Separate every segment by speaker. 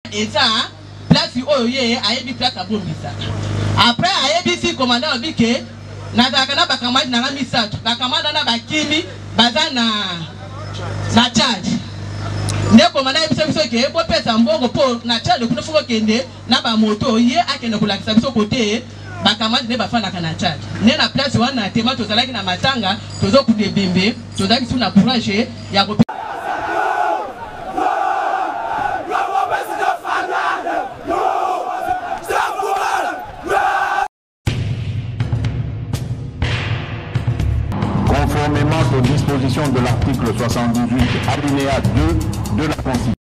Speaker 1: Et ça, place oye ayebi place à Bombissa. Après ayebi si commandant obike na dakana bakamadi na misatu bakamada na bakimi bazana na charge. Ne commandant biso ke bo pesa mbongo po na charge kuna fuko kende na ba moto ye akende kulakisa biso côté bakamadi ne bafana kana charge. Ne na place wana tema tozalaki na matanga tozo kudebembe tozaki suna courage ya ko
Speaker 2: conformément aux dispositions de l'article 78, alinéa 2 de la Constitution.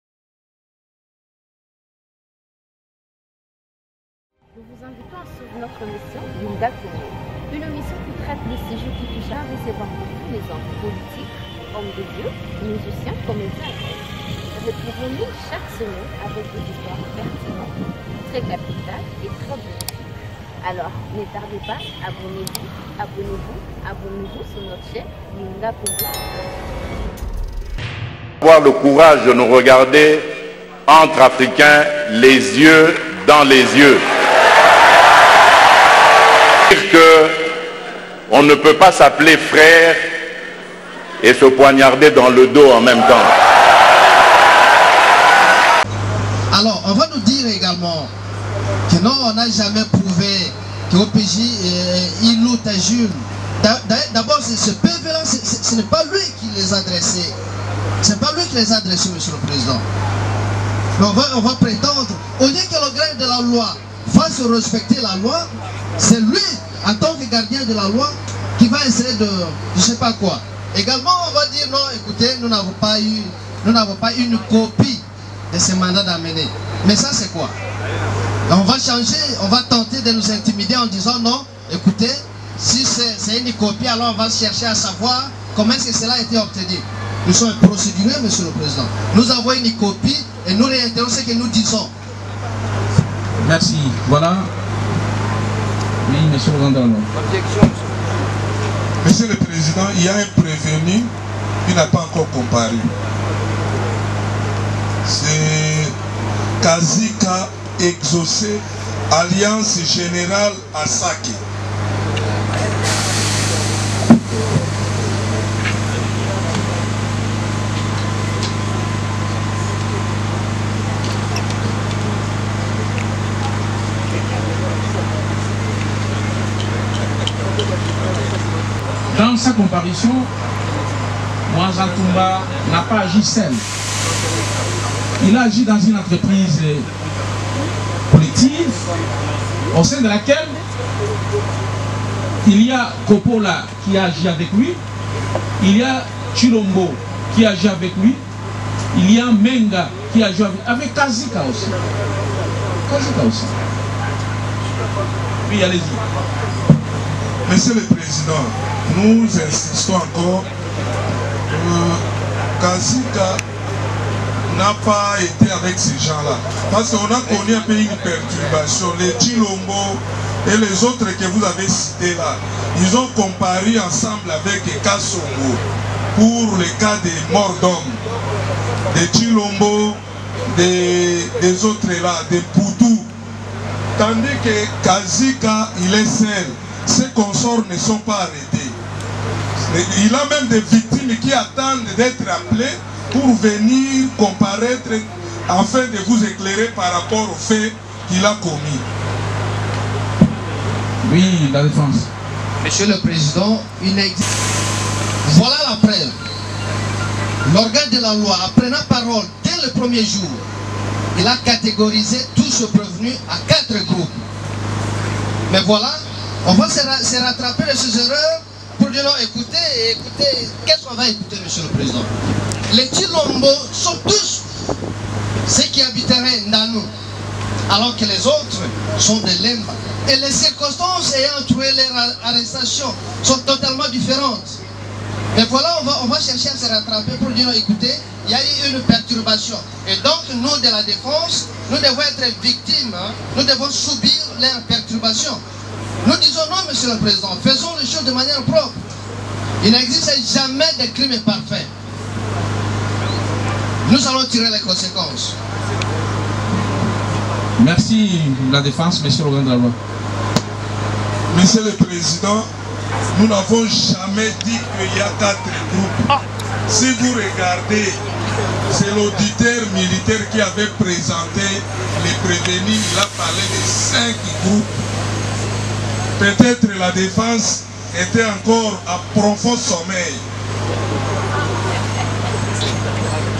Speaker 3: Nous vous invitons à suivre notre mission Linda Tourné, une mission qui traite des sujets qui touchent à recevoir tous les hommes politiques, hommes de Dieu, musiciens, comédiens. Retrouvons-nous chaque semaine avec des histoires pertinentes, très capitales et très bénéfiques. Alors, ne tardez pas, abonnez-vous sur notre chaîne Linda Tourné.
Speaker 2: Avoir le courage de nous regarder entre Africains, les yeux dans les yeux. Dire que on ne peut pas s'appeler frère et se poignarder dans le dos en même temps.
Speaker 4: Alors, on va nous dire également que non, on n'a jamais prouvé qu'au PJ, il loue Tajul. D'abord, ce PV-là, ce n'est pas lui qui les a adressés. Ce n'est pas lui qui les a adressés, monsieur le Président. Mais on va prétendre, au lieu que le greffe de la loi fasse respecter la loi, c'est lui, en tant que gardien de la loi, qui va essayer de, je ne sais pas quoi. Également, on va dire, non, écoutez, nous n'avons pas eu une copie de ce mandat d'amener. Mais ça, c'est quoi? On va changer, on va tenter de nous intimider en disant non, écoutez, si c'est une copie, alors on va chercher à savoir comment est-ce que cela a été obtenu. Nous sommes procéduriers, monsieur le Président. Nous avons une copie et nous réitérons ce que nous disons.
Speaker 5: Merci. Voilà. Oui, monsieur le Président.
Speaker 6: Objection. Monsieur le Président, il y a un prévenu qui n'a pas encore comparu. C'est Kazika Exaucé, Alliance Générale Asaki.
Speaker 5: Dans sa comparution, Mwanza Toumba n'a pas agi seul. Il a agi dans une entreprise collective au sein de laquelle il y a Coppola qui agit avec lui, il y a Chilombo qui agit avec lui, il y a Menga qui agit avec Kazika aussi. Kazika aussi. Oui, allez-y.
Speaker 6: Monsieur le Président, nous insistons encore que Kazika n'a pas été avec ces gens-là. Parce qu'on a connu un peu une perturbation. Les Chilombo et les autres que vous avez cités là, ils ont comparé ensemble avec Kassongo pour les cas des morts d'hommes. Des Chilombo, des autres là, des Poutou. Tandis que Kazika, il est seul. Ses consorts ne sont pas arrêtés. Il a même des victimes qui attendent d'être appelées pour venir comparaître afin de vous éclairer par rapport au fait qu'il a commis.
Speaker 5: Oui, la défense.
Speaker 4: Monsieur le Président, voilà la preuve. L'organe de la loi, en prenant parole dès le premier jour, il a catégorisé tous ce prévenus à 4 groupes. Mais voilà, on va se rattraper de ces erreurs pour dire non, écoutez, qu'est-ce qu'on va écouter, monsieur le Président? Les Chilombo sont tous ceux qui habiteraient Nanou, alors que les autres sont des Lemba. Et les circonstances ayant trouvé leur arrestation sont totalement différentes. Mais voilà, on va chercher à se rattraper pour dire, écoutez, il y a eu une perturbation. Et donc, nous de la défense, nous devons être victimes, hein, nous devons subir leur perturbation. Nous disons non, monsieur le Président, faisons les choses de manière propre. Il n'existe jamais de crime parfait. Nous allons tirer les conséquences.
Speaker 5: Merci la défense, monsieur le grand loi.
Speaker 6: Monsieur le Président, nous n'avons jamais dit qu'il y a 4 groupes. Si vous regardez, c'est l'auditeur militaire qui avait présenté les prévenus, il a parlé de 5 groupes. Peut-être la défense était encore à profond sommeil.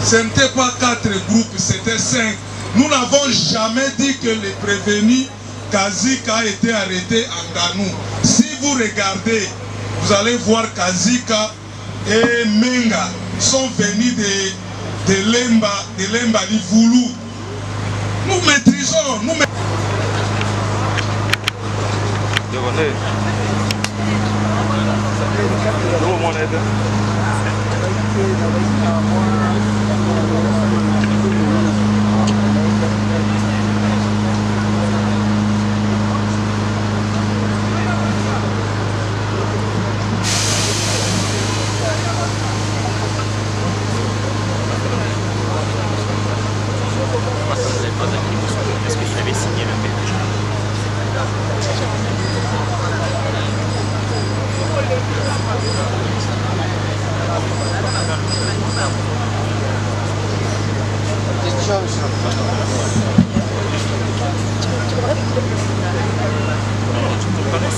Speaker 6: Ce n'était pas 4 groupes, c'était 5. Nous n'avons jamais dit que les prévenus Kazika a été arrêté en Ganou. Si vous regardez, vous allez voir Kazika et Menga sont venus de Lemba Livoulou. Nous maîtrisons,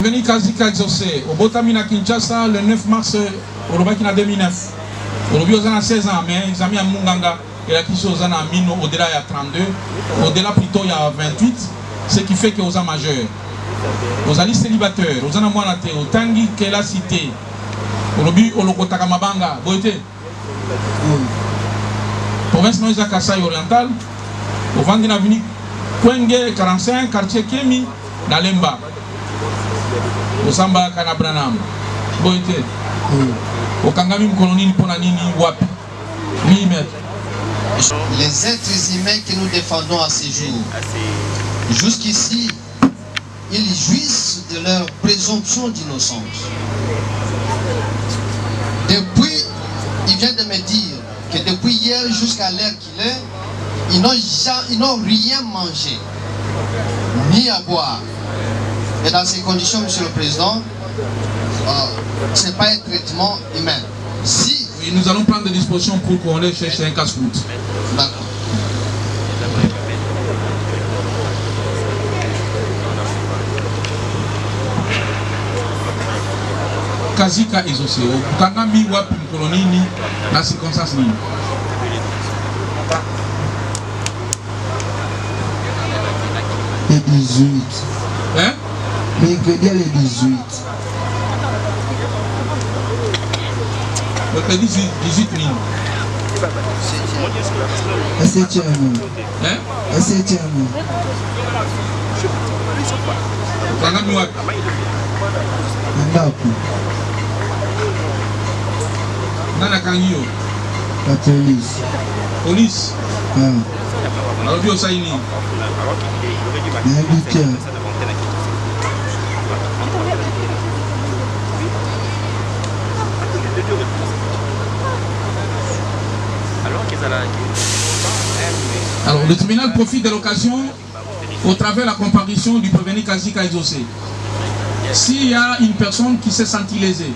Speaker 5: Veni Kazika exaucé au Botamina Kinshasa le 9 mars au Robakina 2009. Au Robi Ozana 16 ans, mais ils ont mis à Munganga et la Kiso Ozana à Mino au-delà il y a 32, au-delà plutôt il y a 28, ce qui fait que Oza majeur. Ozali célibataire, Ozana Moanate, au Tangi Kela Cité, au Robi Olokotaka Mabanga, Boete. Province Noïsa Kassai oriental, au Vandina Vini Kwenge 45, quartier Kemi, Nalemba. Osamba Kanabranam. Boite. Okangami Mkolonini Ponanini Wapi.
Speaker 4: Les êtres humains que nous défendons à ce jour, jusqu'ici, ils jouissent de leur présomption d'innocence. Depuis, il vient de me dire que depuis hier jusqu'à l'heure qu'il est, ils n'ont rien mangé, ni à boire. Et dans ces conditions, Monsieur le Président, ce n'est pas un traitement humain. Si...
Speaker 5: Oui, nous allons prendre des dispositions pour qu'on les cherche un casse-route.
Speaker 4: D'accord.
Speaker 5: Kazika exaucé. Kangami Wapi Mkolonini, la circonstance ni.
Speaker 7: Le 18.
Speaker 5: Hein?
Speaker 7: Mercredi le 18.
Speaker 5: Le 18 000.
Speaker 7: Le 7e.
Speaker 5: Hein?
Speaker 7: Le 7e.
Speaker 5: Kangami Wapi.
Speaker 7: Ndaku.
Speaker 5: Nana Kangio.
Speaker 7: La police.
Speaker 5: Police. Alors, bio Saini.
Speaker 7: L'invité.
Speaker 5: Alors, le tribunal profite de l'occasion au travers de la comparution du prévenu Kazika exaucé. S'il y a une personne qui s'est sentie lésée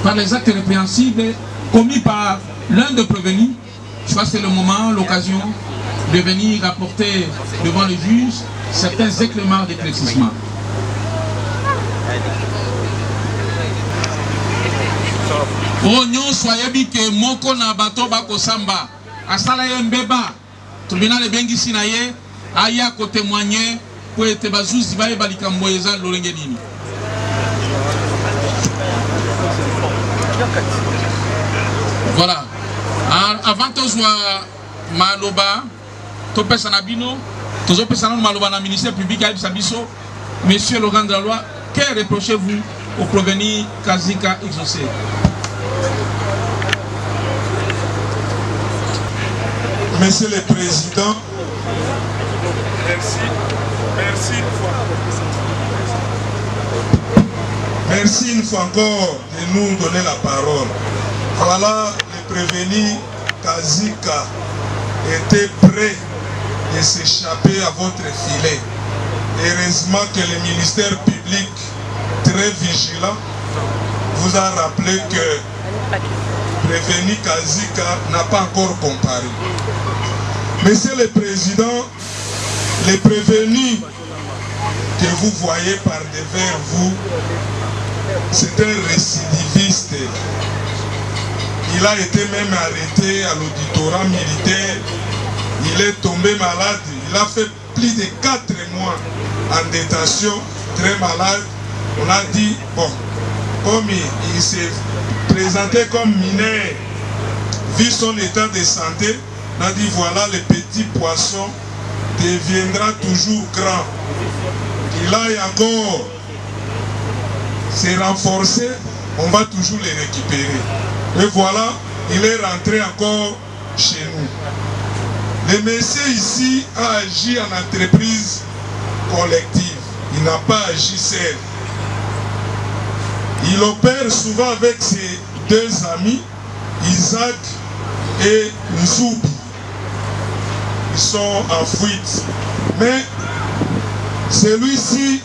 Speaker 5: par les actes répréhensibles commis par l'un des prévenus, je crois que c'est le moment, l'occasion de venir rapporter devant le juge certains éclairements d'éclaircissement. Onyo soyebi ke moko na bato bako samba asala ye mbeba tribunal ebengisi na ye aya ko témoigner po ete bazuzi baye balikambo eza lolenge nini. Voilà. Avant tozwa maloba topesa na bino tozopesa na maloba na ministère public ya biso. Monsieur le grand de la loi, que reprochez-vous au prévenu Kazika exaucé?
Speaker 6: Monsieur le Président, merci une fois. Merci une fois encore de nous donner la parole. Voilà, le prévenu Kazika était prêt. de s'échapper à votre filet. Heureusement que le ministère public, très vigilant, vous a rappelé que prévenu Kazika n'a pas encore comparé. Monsieur le Président, les prévenus que vous voyez par devers vous, c'est un récidiviste. Il a été même arrêté à l'auditorat militaire. Il est tombé malade. Il a fait plus de 4 mois en détention, très malade. On a dit, bon, comme il s'est présenté comme mineur, vu son état de santé, on a dit, voilà, le petit poisson deviendra toujours grand. Il a encore s'est renforcé, on va toujours les récupérer. Et voilà, il est rentré encore chez nous. Le monsieur ici a agi en entreprise collective. Il n'a pas agi seul. Il opère souvent avec ses 2 amis, Isaac et Nzoubi. Ils sont en fuite. Mais celui-ci,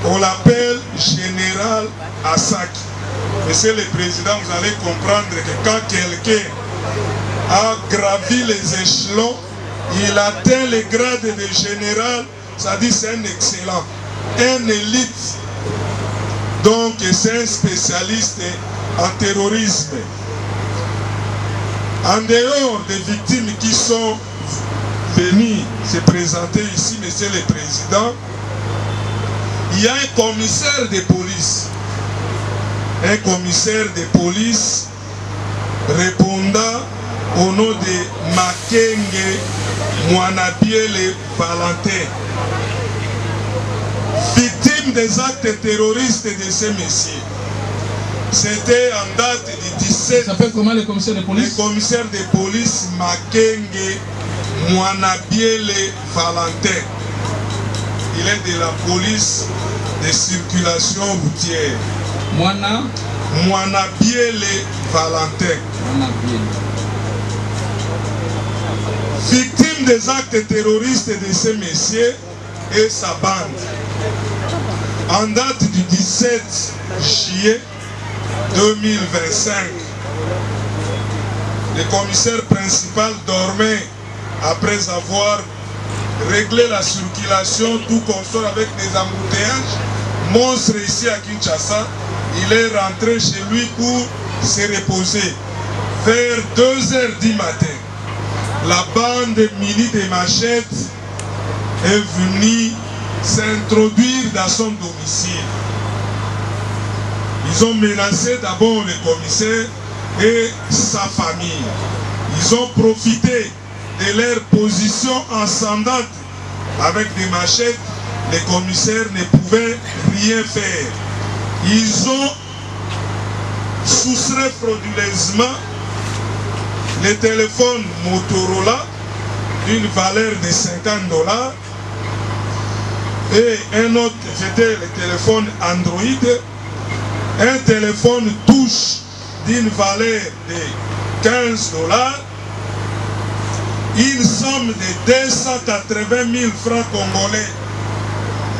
Speaker 6: on l'appelle Général Assak. Monsieur le Président, vous allez comprendre que quand quelqu'un a gravi les échelons, il atteint le grade de général, ça dit c'est un excellent, un élite. Donc c'est un spécialiste en terrorisme. En dehors des victimes qui sont venues se présenter ici, Monsieur le Président, il y a un commissaire de police. Un commissaire de police répondant au nom de Makenge Mwanabiele Valentin, victime des actes terroristes de ces messieurs. C'était en date du 17.
Speaker 5: Il s'appelle comment le commissaire de police?
Speaker 6: Le commissaire de police Makenge Mwanabiele Valentin. Il est de la police de circulation routière. Mwanabiele Valentin. Victime des actes terroristes de ces messieurs et sa bande. En date du 17 juillet 2025, le commissaire principal dormait après avoir réglé la circulation tout consort avec des embouteillages monstres ici à Kinshasa. Il est rentré chez lui pour se reposer. Vers 2h du matin, la bande munie de machettes est venue s'introduire dans son domicile. Ils ont menacé d'abord le commissaire et sa famille. Ils ont profité de leur position ascendante avec des machettes. Les commissaires ne pouvaient rien faire. Ils ont soustrait frauduleusement les téléphones Motorola d'une valeur de $50 et un autre, c'était le téléphone Android, un téléphone touche d'une valeur de $15, une somme de 280 000 francs congolais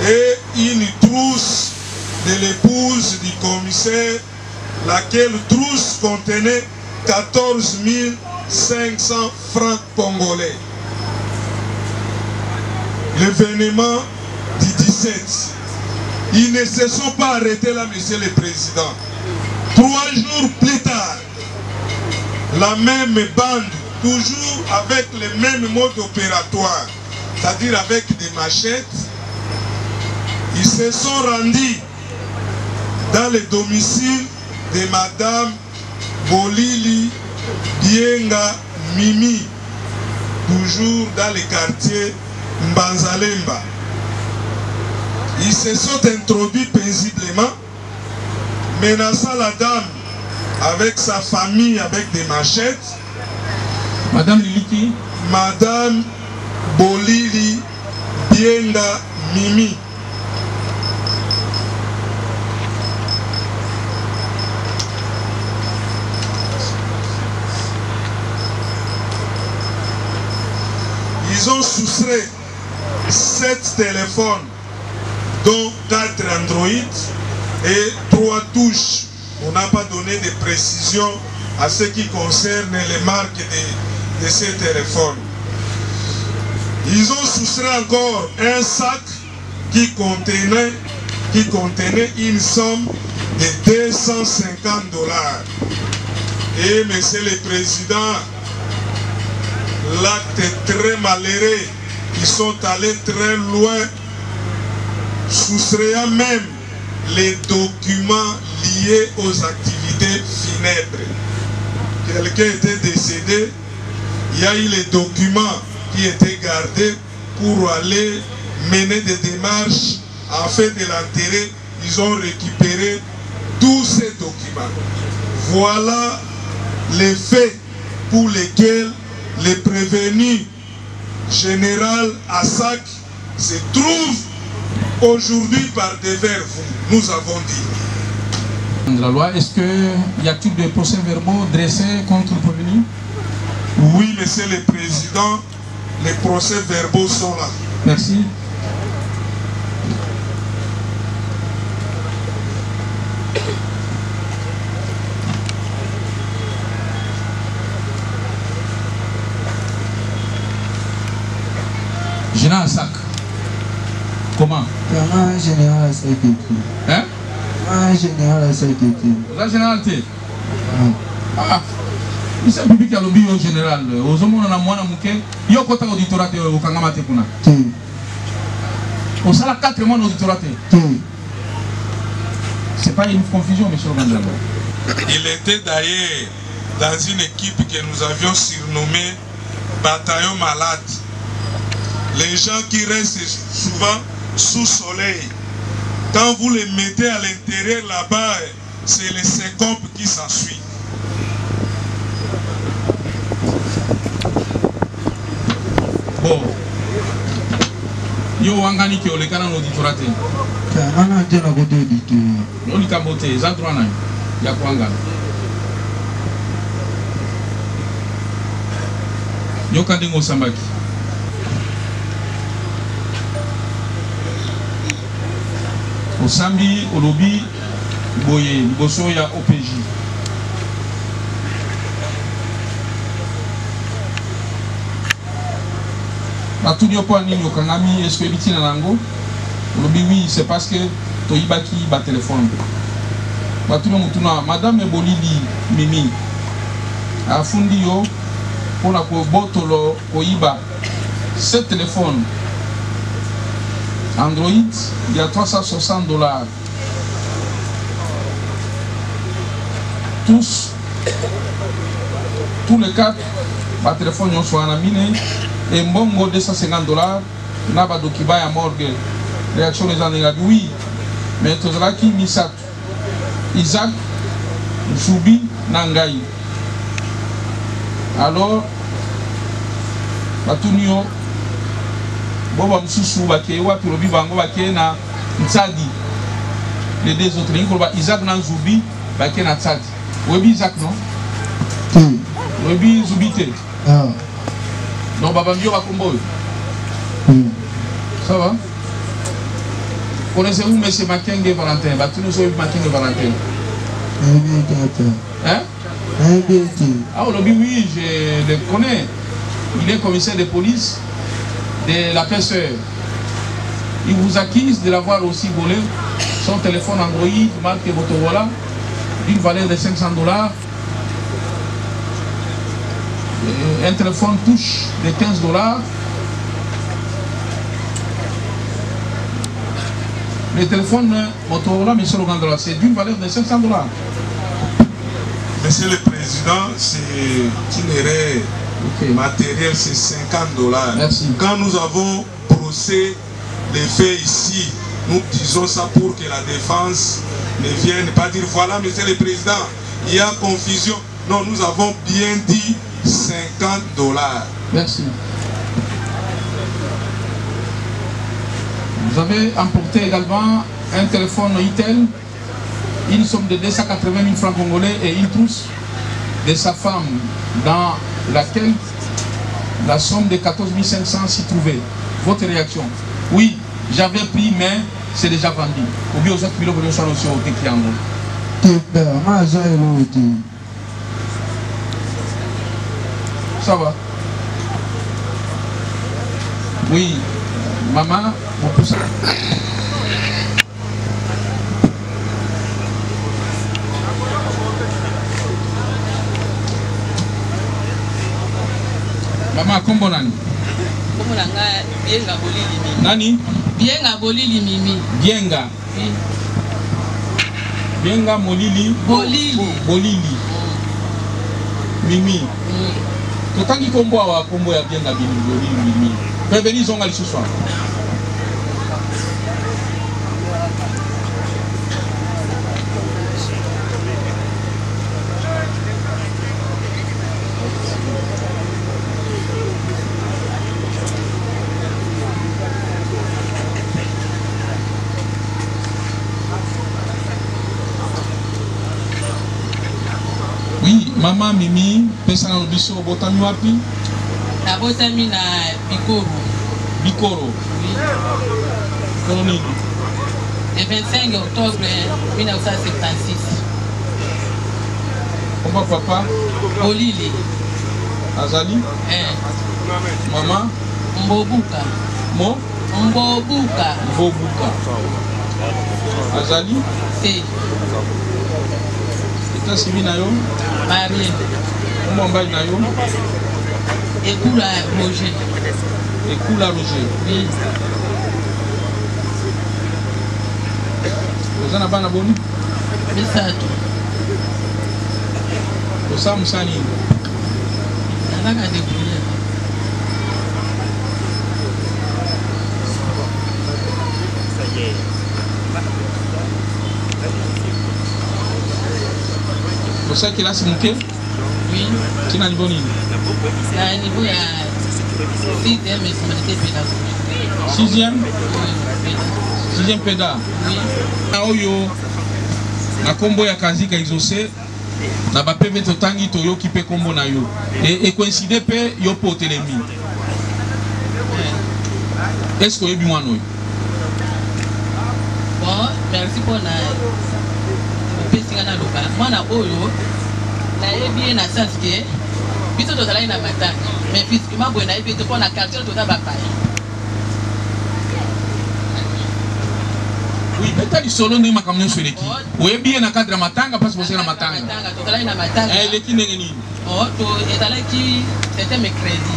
Speaker 6: et une trousse de l'épouse du commissaire, laquelle trousse contenait 14 500 francs congolais. L'événement du 17, ils ne se sont pas arrêtés là, Monsieur le Président. 3 jours plus tard, la même bande, toujours avec le même mode opératoire, c'est-à-dire avec des machettes, ils se sont rendus dans le domicile de Madame Bolili Bienga Mimi, toujours dans le quartier Mbanzalemba. Ils se sont introduits paisiblement, menaçant la dame avec sa famille avec des machettes.
Speaker 5: Madame Liliki,
Speaker 6: Madame Bolili Bienga Mimi. Ils ont soustrait 7 téléphones, dont 4 Android et 3 touches. On n'a pas donné de précisions à ce qui concerne les marques de ces téléphones. Ils ont soustrait encore un sac qui contenait une somme de 250 $. Et Monsieur le Président, l'acte est très malheureux. Ils sont allés très loin, soustrayant même les documents liés aux activités funèbres. Quelqu'un était décédé, il y a eu les documents qui étaient gardés pour aller mener des démarches afin de l'enterrer. Ils ont récupéré tous ces documents. Voilà les faits pour lesquels le prévenu général Assak se trouve aujourd'hui par devers vous. Nous avons dit.
Speaker 5: De la loi, est-ce qu'il y a-t-il des procès-verbaux dressés contre le prévenu?
Speaker 6: Oui, Monsieur le Président, les procès-verbaux sont là.
Speaker 5: Merci. Général Assak. Comment?
Speaker 7: Un général Assak et tout.
Speaker 5: Hein?
Speaker 7: Un général Assak et tout.
Speaker 5: La généralité. Ah. Il s'est publié à l'objet au général. Aux hommes, on a moins à mouquer. Il y a un auditorat au Kangamate Kuna. On s'en a 4 mois d'auditorat. C'est pas une confusion, monsieur Ogandala.
Speaker 6: Il était d'ailleurs dans une équipe que nous avions surnommée Bataillon Malade. Les gens qui restent souvent sous soleil, quand vous les mettez à l'intérieur là-bas, c'est les syncope qui s'ensuivent.
Speaker 5: Bon. Yo wangani ki olekana no auditorate.
Speaker 7: Kana tena kote auditeur.
Speaker 5: No likamote za droit na ya kuangana. Yo kandingo sambaki. Osambi olobi boye boso ya OPJ. Batuni opo nini okangami est-ce que bitina nango? Olobi oui, c'est parce que toyibaki ba téléphone. Batuni mutuna madame Bolili Mimi. Afundi yo pour la botolo koyiba ce téléphone Android, il y a 360 $. Tous les 4, ma téléphone sont en amine et mbongo 250 $. N'a pas d'okiba à morgue. Réaction des années oui, mais tout cela qui misat Isaac Zoubi Nangai. Alors, Batunio. Boba Msusu bake wapi lobi bango bake na Ntsadi. Les deux autres lignes Isaac na Zoubi bake na Ntsadi. Webi Isaac non? Webi Zoubite.
Speaker 7: Ah.
Speaker 5: Non baba mbio bakombo. Ça va? Connaissez-vous monsieur Makenge Valentin? Batunu so Makenge Valentin. Hein? Ah lobi oui, je le connais. Il est commissaire de police de la PSE. Il vous accuse de l'avoir aussi volé son téléphone Android marque Motorola d'une valeur de 500 $, un téléphone touche de 15 $. Le téléphone Motorola, monsieur Ogandala, c'est d'une valeur de 500 $.
Speaker 6: Monsieur le Président, c'est une erreur. Matériel, c'est 50 $.
Speaker 5: Merci.
Speaker 6: Quand nous avons brossé les faits ici, nous disons ça pour que la défense ne vienne pas dire voilà, monsieur le Président, il y a confusion. Non, nous avons bien dit 50 $.
Speaker 5: Merci. Vous avez emporté également un téléphone Itel, une somme de 280 000 francs congolais et une trousse de sa femme dans laquelle La somme de 14 500 s'y trouvait. Votre réaction? Oui, j'avais pris, mais c'est déjà vendu. Ou bien aux autres millions de choses au Tekiango. Ça va? Oui, maman, vous poussez. Maman, comment nani?
Speaker 1: Comment nanga bienga bolili mimi.
Speaker 5: Nani?
Speaker 1: Bienga bolili mimi.
Speaker 5: Bienga. Bienga molili.
Speaker 1: Bolili.
Speaker 5: Bolili. Mimi. Totangi kombo wa kombo ya bienga bolili mimi. Prévenez zonga li ce soir. Oui, maman Mimi, pesa na biso botami wapi?
Speaker 1: Na botami na Bikoro.
Speaker 5: Bikoro.
Speaker 1: Oui.
Speaker 5: Kono nini?
Speaker 1: Le 25 octobre 1976.
Speaker 5: Comment papa?
Speaker 1: Bolili.
Speaker 5: Azali? Maman?
Speaker 1: Mbobuka.
Speaker 5: Mo?
Speaker 1: Mbobuka.
Speaker 5: Mbobuka. Azali?
Speaker 1: Si.
Speaker 5: État civil na yo?
Speaker 1: Marié.
Speaker 5: Comment mbali na yo?
Speaker 1: Ekula Roger.
Speaker 5: Ekula Roger.
Speaker 1: Oui.
Speaker 5: Ozana bana boni?
Speaker 1: Bisato.
Speaker 5: Osa musani?
Speaker 1: Nalaka débrouiller.
Speaker 8: Ça y est.
Speaker 5: Osa kilasi muke?
Speaker 1: Oui.
Speaker 5: Tina niveau nini?
Speaker 1: Na niveau ya 6e humanité pédagogique.
Speaker 5: 6e?
Speaker 1: Oui.
Speaker 5: 6e péda.
Speaker 1: Oui.
Speaker 5: Na oyo na kombo ya Kazika exaucé na ba PV totangi toyoki pe kombo na yo. Et coïncide pe yo po telemi. Est-ce que yebi mwana oyo?
Speaker 1: Bon, merci pour na pesinga na loba. Mwana oyo na yebi na sens que biso tozalaki na matanga. Mais physiquement boye na yebi te pour na quartier toza bapaya.
Speaker 5: Oui, beta lisolo ndenge makambo nyonso eleki. Oyebi ye na cadre ya matanga parce que na matanga.
Speaker 1: Tozalaki na matanga.
Speaker 5: Eleki ndenge nini?
Speaker 1: Oh, to ezalaki c'était mercredi.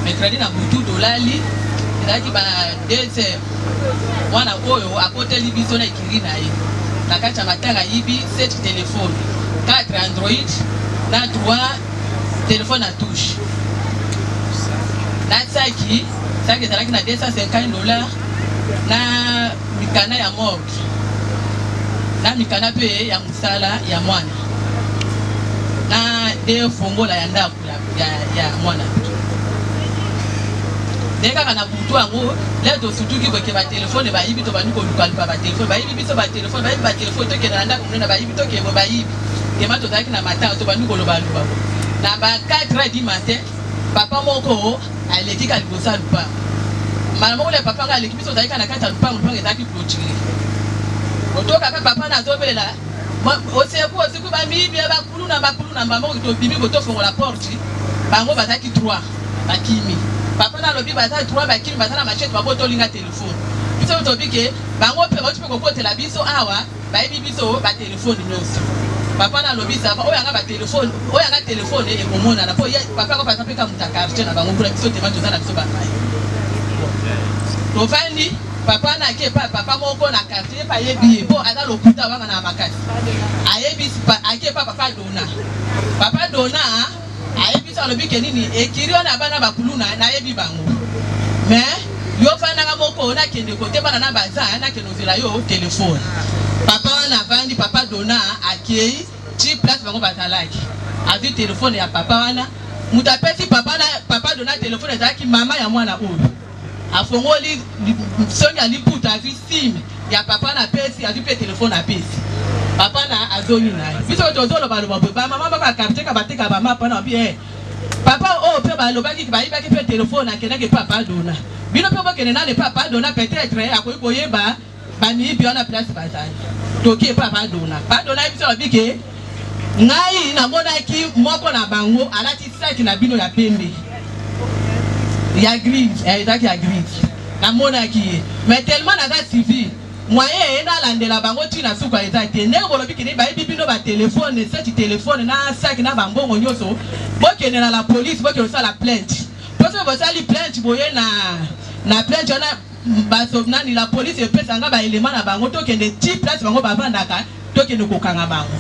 Speaker 1: Mercredi na butu tolali. Ezalaki ba 2h. Mwana oyo akoteli biso na ekiri na ye. Na kati ya matanga yibi 7 téléphone, 4 Android, na 3 téléphone à touche. Na saki ezalaki na $250 na mikana ya morgue. Na mikana pe ya musala ya mwana. Na de fongola ya ndako ya mwana. Deka kana butu yango leto sutuki boke ba telefone ba yibi to ba niko lukaluka ba telefone ba yibi biso ba telefone ba telefone to ke na ndako muna ba yibi to ke ba yibi ke mato zaki na matanga to ba niko loba luba na ba 4h du matin papa moko aleki ka libosa lupa mala moko le papa ga aleki biso zaki na kata lupa lupa zaki clôturer otoka pe papa na zobelela osiku ba mibi ba kulu na mbambo to bibi boto fongola porte bango bazaki 3 bakimi papa na lobi baza 3 bakimi baza na machette baboto linga téléphone biso to bike bango pe boti pe kokotela biso awa bayibi biso ba téléphone nyonso papa na lobi ça oyo anga ba téléphone oyo anga téléphone e komona na po papa ko pasa pe ka muta carte na bango kula biso tema to na biso ba kai to fandi papa na ke papa moko na carte pa yebi po aza lokuta wanga na makati ayebi ake papa dona ayebi sa lobi ke nini ekirio na bana bakuluna na yebi bango mais yo fana nga moko na kende kote bana na baza na keno zela yo téléphone papa wana vandi papa dona akei ti place bango bazalaki avi téléphone ya papa wana mutapesi papa dona téléphone ezalaki mama ya mwana oyo afongoli songi aliputa avi sim ya papa na pesi avi pe téléphone apesi papa na azoni na biso tozoloba loba ba mama ba carte ka bateka ba mapa na bien Papa, oh, papa, le baki qui va y faire téléphone à quelqu'un qui papa donna. Bino papa qui n'est pas le papa donna peut-être à quoi il y a bani bien la place bataille. Toki papa donna. Pas donna il se dit que ngai na monaki moko na bango ala tisa qui na bino ya pembe. Ya gris, il y a gris. Na monaki. Mais tellement na date civile. Moyen na lande la bango tu na suka ezate ne bolobi kini ba bibino ba téléphone ce téléphone na sac na bambongo nyoso boke na la police boke ça la plainte parce que vous allez plainte boye na plainte na ba sovna ni la police e pesa nga ba élément na bango to kende ti place bango ba vandaka to kende ko kanga bango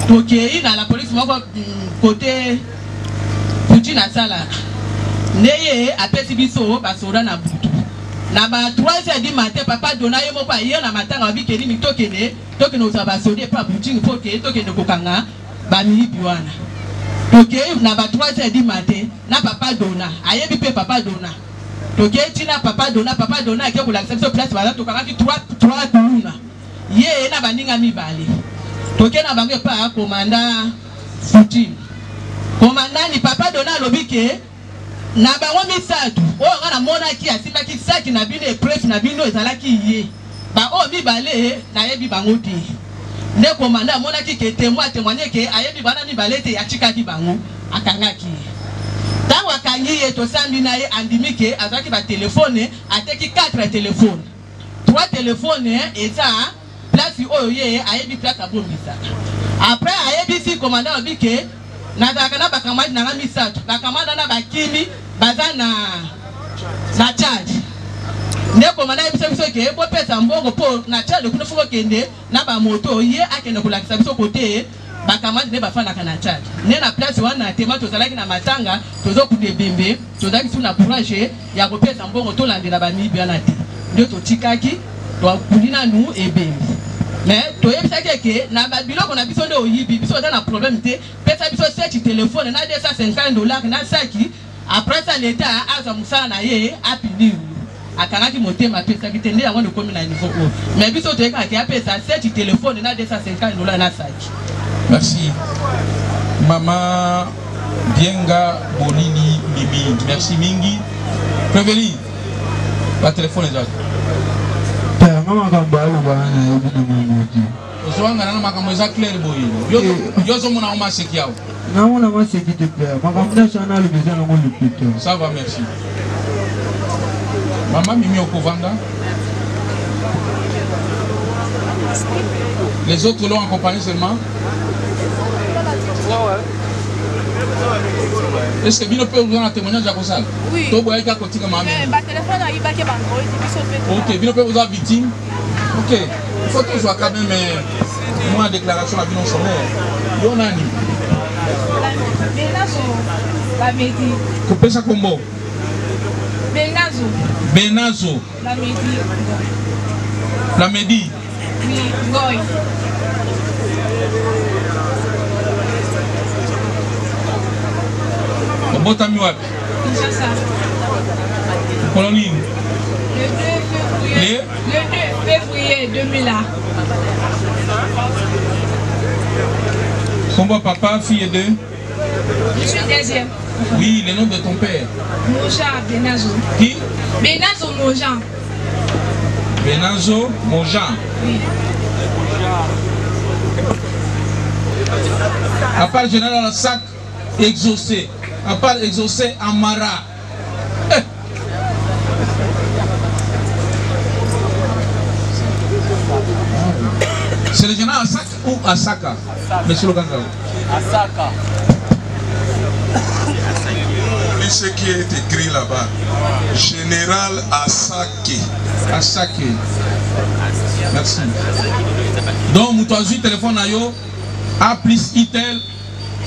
Speaker 1: to ke na la police moko côté puti na sala neye apesi biso ba sora na butu. Na ba 3h du matin papa donna yo moko aye na matanga wa bikeli ni tokene osaba sodi pa buting foke tokene kokanga ba mi biwana. Toke na ba 3h du matin na papa donna aye bi pe papa donna. Toke tina papa donna ke ko la so place ba to kanga ki 3 tuluna. Ye na baninga mibale. Toke na bango pa komanda futi. Komanda ni papa donna lobike na bango misatu o nga na mona ki asimba ki saki na bino pref na bino ezalaki ye ba o mibale na yebi bango te ne komanda mona ki ke témoigner ke ayebi bana mibale te ya chika di bango akanga ki tango akangi ye to sambi na ye andimi ke azaki ba téléphone ateki 4 téléphones 3 téléphones eza place o ye ayebi place abombisa après ayebi si commandant obike na dakana bakamadi na misatu bakamada na bakimi bazana na charge ne komanda biso ke bo pesa mbongo po na charge kuno fuko kende na ba moto ye akende kulakisa biso kote bakamadi ne bafana kana charge ne na place wana tema to zalaki na matanga tozo kude bembe to daki suna courage ya ko pesa mbongo to landela ba mibia na te ndio to tikaki to kulina nu ebembe. Mais to yebisa keke na ba biloko na biso ndo oyibi biso na problème te pesa biso search téléphone na $250 na saki après ça l'état aza musala na ye apini akangaki motema pesa kitende yango ndo komi na niveau o mais biso to yeka ki apesa search téléphone na $250 na saki.
Speaker 5: Merci Mama Bienga Bonini Mimi, merci mingi. Prévenir la téléphone est là.
Speaker 7: Mama kambalo bana yobina mamoti.
Speaker 5: Oswanga na makambo za clair boy. Yo so mona ma seki yao.
Speaker 7: Na mona ma seki te clair. Makambo na le besoin na ngoli plutôt.
Speaker 5: Ça va, merci. Maman Mimi Okovanga. Les autres l'ont accompagné seulement. Est-ce que Bino peut vous donner un témoignage à Kosal? Oui. Ok, Bino peut vous avoir victime. Ok. Il faut toujours quand même moi déclaration à Bino sommaire. Yonani.
Speaker 9: La Medi.
Speaker 5: Coupez ça comme mot.
Speaker 9: Benazo.
Speaker 5: Benazo.
Speaker 9: La Medi.
Speaker 5: La Medi.
Speaker 9: Oui, Goy.
Speaker 5: Botami wapi?
Speaker 9: Kinshasa.
Speaker 5: Colonie.
Speaker 9: Le 2 février 2001.
Speaker 5: Combo papa, fille et deux.
Speaker 9: Je suis deuxième.
Speaker 5: Oui, le nom de ton père.
Speaker 9: Moja Benazo.
Speaker 5: Qui?
Speaker 9: Benazo Moja.
Speaker 5: Benazo Moja.
Speaker 9: Oui.
Speaker 5: À part général Sac, exaucé. À part exaucé Amara. C'est le général Asaka ou Asaka? Monsieur le Gangao.
Speaker 8: Asaka.
Speaker 6: Lis ce qui est écrit là-bas. Général Asake.
Speaker 5: Asake. Merci. Donc, Moutouazui, téléphone à yo, A plus Itel,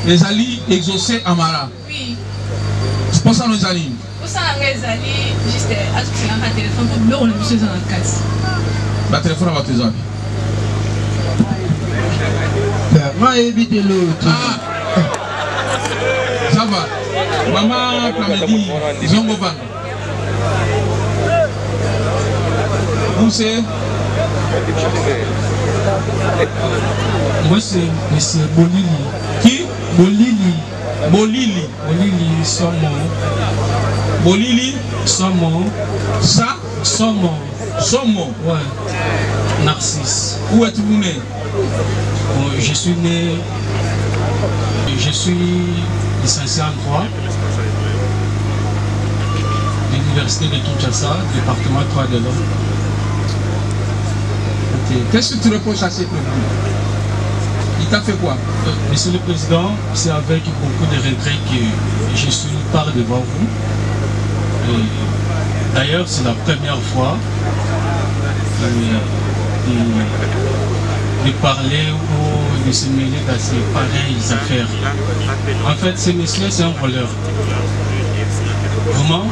Speaker 5: les alliés exaucés Amara.
Speaker 9: Oui.
Speaker 5: C'est pour ça nous alliés.
Speaker 9: Pour ça, les alliés, juste à ce que c'est un téléphone pour l'eau, on a besoin dans la casse.
Speaker 5: Le téléphone va te dire.
Speaker 7: Moi, éviter l'autre.
Speaker 5: Ça va. Maman, Plamedi, Zongo Van. Où c'est?
Speaker 7: Moi, c'est Monsieur Bolili.
Speaker 5: Qui?
Speaker 7: Bolili.
Speaker 5: Bolili.
Speaker 10: Bolili Somo.
Speaker 5: Bolili
Speaker 10: Somo.
Speaker 5: Ça
Speaker 10: Somo.
Speaker 5: Somo.
Speaker 10: Ouais. Narcisse.
Speaker 5: Où êtes-vous né?
Speaker 10: Bon, je suis né. Je suis licencié en droit. L'université de Kinshasa, département 3 de l'Homme.
Speaker 5: Okay. Qu'est-ce que tu reproches à ces prévenus? Il t'a fait quoi?
Speaker 10: Monsieur le Président, c'est avec beaucoup de regrets que je suis par devant vous. D'ailleurs, c'est la première fois de parler ou de se mêler dans ces pareilles affaires. En fait, ce monsieur, c'est un voleur. Vraiment,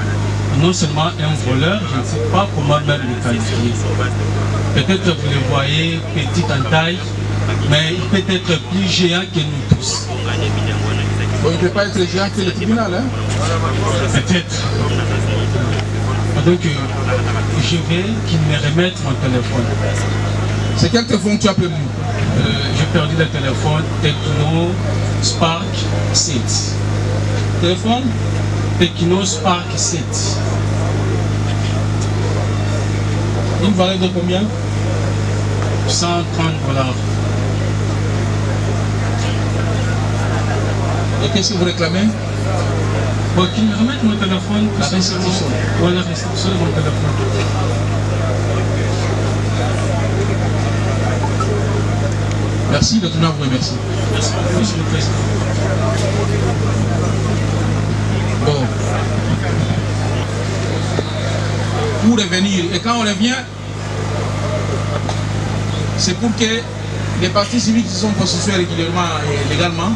Speaker 10: non seulement un voleur, je ne sais pas comment même le qualifier. Peut-être vous le voyez petit en taille, mais il peut être plus géant que nous tous.
Speaker 5: Bon, il ne peut pas être géant que le tribunal, hein?
Speaker 10: Peut-être. Donc, je vais qu'il me remette mon téléphone.
Speaker 5: C'est quel téléphone que tu as perdu?
Speaker 10: J'ai perdu le téléphone Tecno Spark 7.
Speaker 5: Téléphone?
Speaker 10: Tecno Spark 7.
Speaker 5: Une valeur de combien?
Speaker 10: 130 $.
Speaker 5: Et qu'est-ce que vous réclamez?
Speaker 10: Bon, qu'il me remette mon téléphone.
Speaker 5: La restitution.
Speaker 10: Ouais, la restitution de mon téléphone.
Speaker 5: Merci de ton avouer, merci.
Speaker 10: Merci, monsieur le Président.
Speaker 5: Bon. Pour revenir, et quand on revient, c'est pour que les partis civiques qui sont constitués régulièrement et légalement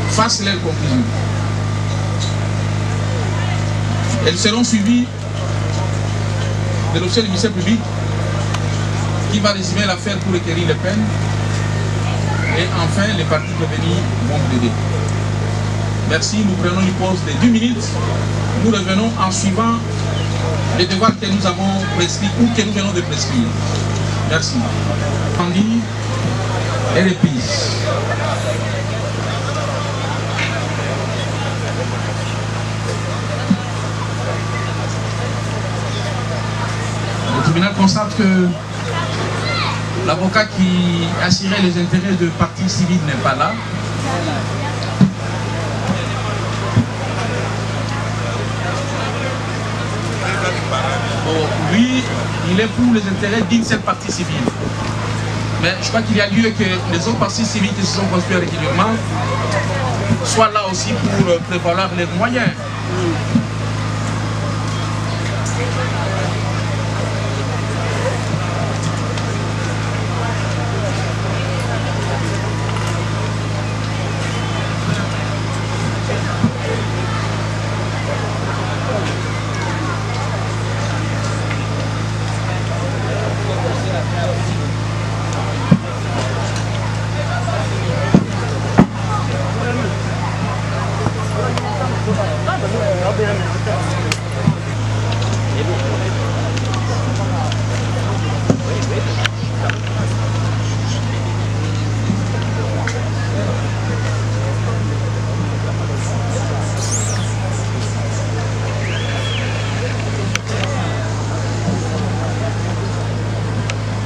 Speaker 5: fassent leurs conclusions. Elles seront suivies de l'officier du ministère public qui va résumer l'affaire pour requérir les peines. Et enfin, les partis prévenus vont plaider. Merci, nous prenons une pause de 10 minutes. Nous revenons en suivant les devoirs que nous avons prescrits ou que nous venons de prescrire. Merci. Andy et reprise. Le tribunal constate que l'avocat qui assurait les intérêts de partie civile n'est pas là. Bon, lui, il est pour les intérêts d'une seule partie civile. Mais je crois qu'il y a lieu que les autres parties civiles qui se sont construites régulièrement soient là aussi pour prévaloir les moyens.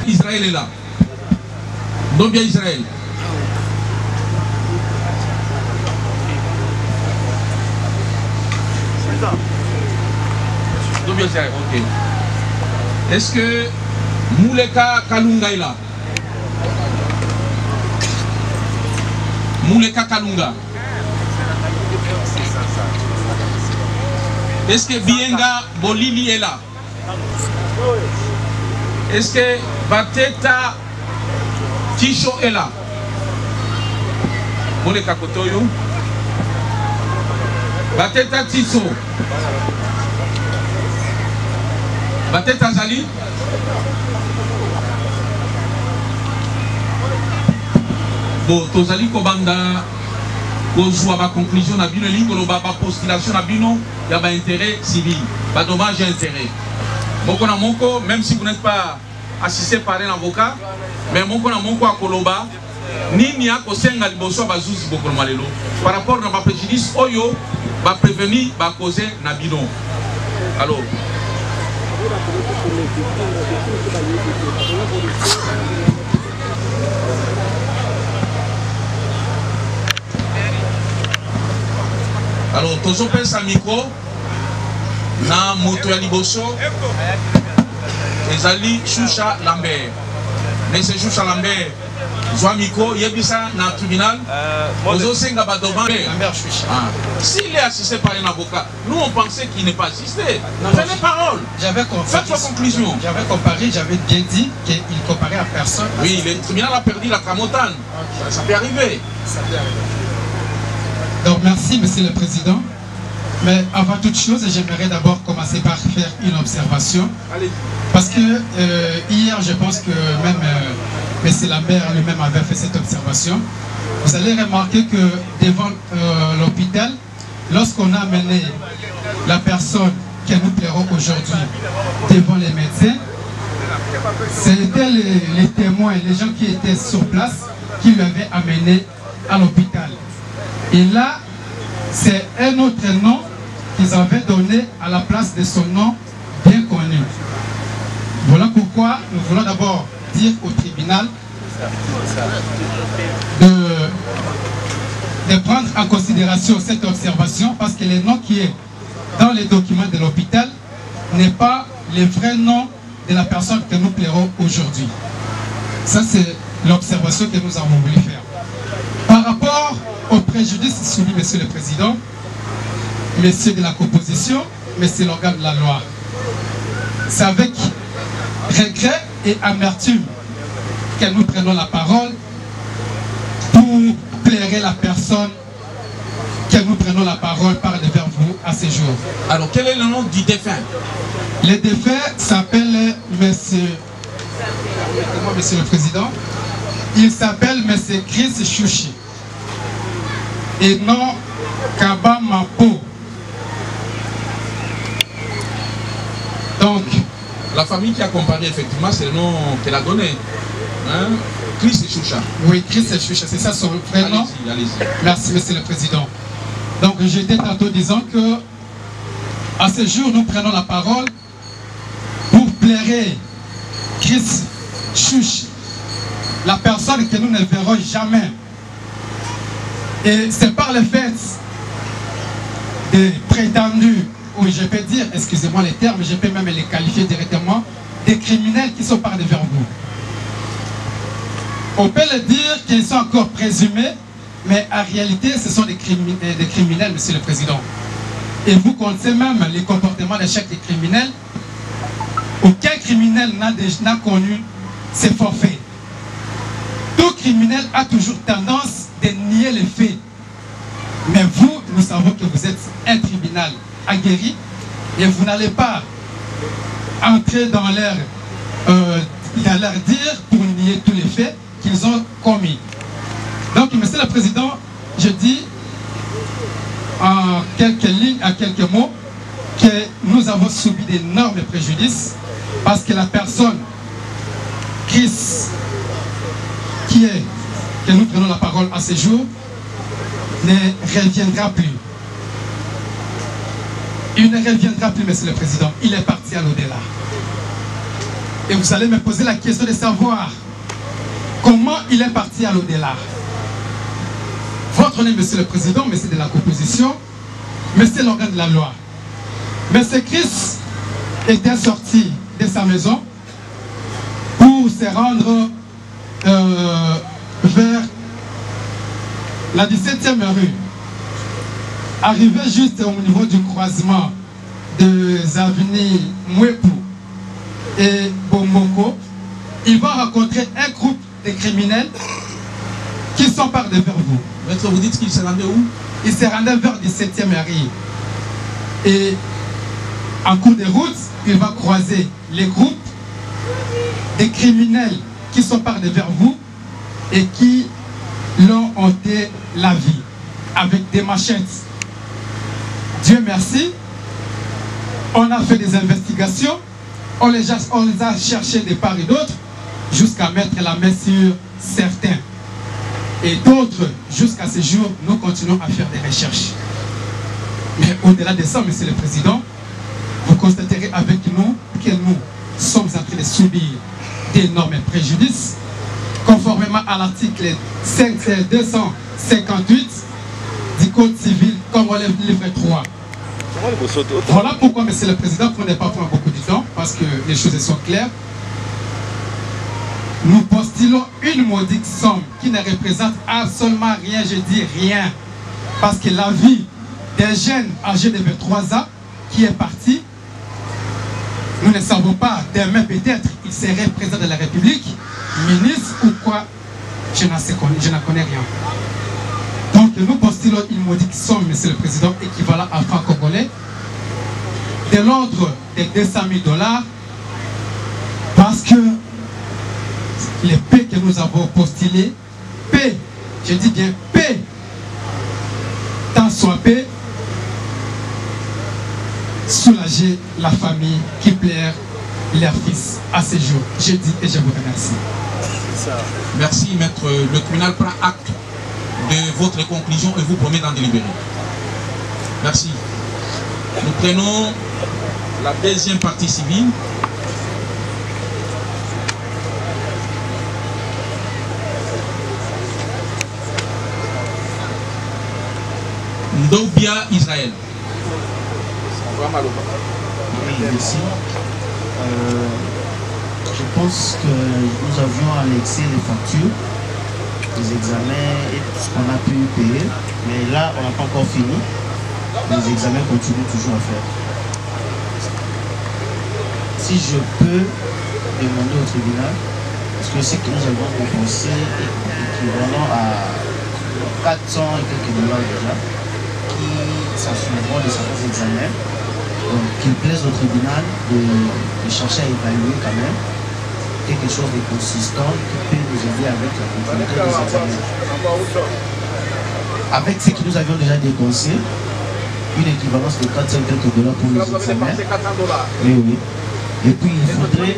Speaker 5: Israël est là. Donc bien Israël. Donc bien Israël, ok. Est-ce que Mouleka Kalunga est là? Mouleka Kalunga. Est-ce que Bienga Bolili est là? Est-ce que Bateta Tisho est là? Mouleka Kotoyo. Bateta Tisho. Bateta Zali. Bon, Tozali Kobanda. Kozwa ba conclusion na bino lingo ba postulation na bino ya ba intérêt civil, ba dommage et intérêt. Moko na moko, même si vous n'êtes pas assisté par un avocat, mais moko na moko a koloba nini ya kosenga liboso bazuzi bokoloma lelo par rapport na bapréjudice oyo bapréveni bakose na bino. Alors tozopesa micro na moto ya liboso ezali Choucha Lambert. Monsieur Choucha Lambert, zwa micro yebisa na tribunal ozosenga badoma Lambert Choucha. S'il est assisté par un avocat, nous on pensait qu'il n'est pas assisté. Prenez parole. Faites vos conclusions.
Speaker 11: J'avais comparé, j'avais bien dit qu'il comparait à personne.
Speaker 5: Oui, le tribunal a perdu la Tramontane. Ça peut arriver.
Speaker 11: Ça peut arriver. Donc merci Monsieur le Président. Mais avant toute chose, j'aimerais d'abord commencer par faire une observation.
Speaker 5: Allez.
Speaker 11: Parce que hier, je pense que même M. Lambert lui-même avait fait cette observation. Vous allez remarquer que devant l'hôpital, lorsqu'on a amené la personne que nous plairons aujourd'hui devant les médecins, c'était les témoins, les gens qui étaient sur place qui lui avaient amené à l'hôpital. Et là, c'est un autre nom qu'ils avaient donné à la place de son nom bien connu. Voilà pourquoi nous voulons d'abord dire au tribunal de prendre en considération cette observation parce que le nom qui est dans les documents de l'hôpital n'est pas le vrai nom de la personne que nous plairons aujourd'hui. Ça, c'est l'observation que nous avons voulu faire. Par rapport au préjudice soumis, Monsieur le Président, Messieurs de la composition, Messieurs l'organe de la loi, c'est avec regret et amertume que nous prenons la parole pour plairer la personne que nous prenons la parole par devers vous à ce jour.
Speaker 5: Alors, quel est le nom du défunt?
Speaker 11: Le défunt s'appelle Monsieur le Président, il s'appelle Monsieur Chris Chouchi et non Kaba Mapo. Donc,
Speaker 5: la famille qui a comparé, effectivement, c'est le nom qu'elle a donné. Hein? Chris et Choucha.
Speaker 11: Oui, Chris et Choucha, c'est ça son vrai nom.
Speaker 5: Allez-y.
Speaker 11: Merci, Monsieur le Président. Donc, j'étais tantôt disant que, à ce jour, nous prenons la parole pour plairer Chris Choucha, la personne que nous ne verrons jamais. Et c'est par le fait des prétendus, oui, je peux dire, excusez-moi les termes, je peux même les qualifier directement, des criminels qui sont par devers vous. On peut le dire qu'ils sont encore présumés, mais en réalité, ce sont des criminels, Monsieur le Président. Et vous connaissez même les comportements de chaque criminel. Aucun criminel n'a connu ces forfaits. Tout criminel a toujours tendance de nier les faits. Mais vous, nous savons que vous êtes un tribunal aguerri et vous n'allez pas entrer dans leur dire pour nier tous les faits qu'ils ont commis. Donc, Monsieur le Président, je dis en quelques lignes, en quelques mots, que nous avons subi d'énormes préjudices parce que la personne Chris que nous prenons la parole à ce jour ne reviendra plus. Il ne reviendra plus, Monsieur le Président. Il est parti à l'au-delà. Et vous allez me poser la question de savoir comment il est parti à l'au-delà. Votre nom, Monsieur le Président, Monsieur de la composition, Monsieur l'organe de la loi. Monsieur Chris était sorti de sa maison pour se rendre vers la 17e rue. Arrivé juste au niveau du croisement des avenues Mwepu et Bomboko, il va rencontrer un groupe de criminels qui sont par devers vous.
Speaker 5: Maître, vous dites qu'il se rendait où?
Speaker 11: Il se rendait vers 17e rue. Et en cours de route, il va croiser les groupes de criminels qui sont par devers vous et qui l'ont ôté la vie avec des machettes. Dieu merci, on a fait des investigations, on les a cherchés de part et d'autre jusqu'à mettre la main sur certains. Et d'autres, jusqu'à ce jour, nous continuons à faire des recherches. Mais au-delà de ça, Monsieur le Président, vous constaterez avec nous que nous sommes en train de subir d'énormes préjudices, conformément à l'article 258 du Code civil, comme relève le livre 3. Voilà pourquoi, Monsieur le Président, pour ne pas prendre beaucoup de temps, parce que les choses sont claires, nous postulons une modique somme qui ne représente absolument rien, je dis rien, parce que la vie d'un jeune âgé de 23 ans qui est parti, nous ne savons pas, demain peut-être il serait président de la République, ministre ou quoi, je n'en connais rien. Donc nous postulons une modique somme, Monsieur le Président, équivalent à francs congolais, de l'ordre de 200 000 $, parce que les paix que nous avons postulés, paix, je dis bien paix, tant soit paix, soulager la famille qui pleure leur fils à ce jour. Je dis et je vous remercie.
Speaker 5: Merci, maître. Le tribunal prend acte de votre conclusion et vous promet d'en délibérer. Merci. Nous prenons la deuxième partie civile. Ndobia Israël.
Speaker 12: Oui, merci. Je pense que nous avions annexé les factures, les examens et tout ce qu'on a pu payer. Mais là, on n'a pas encore fini. Les examens continuent toujours à faire. Si je peux demander au tribunal, parce que ce que nous avons dépensé est équivalent à 400 et quelques $ déjà, qui s'assureront de certains examens. Donc, qu'il plaise au tribunal de chercher à évaluer quand même quelque chose de consistant qui peut nous aider avec la continuité des examens. Avec ce que nous avions déjà dépensé, une équivalence de 400 quelques $ pour les examens. Oui, oui. Et puis il faudrait...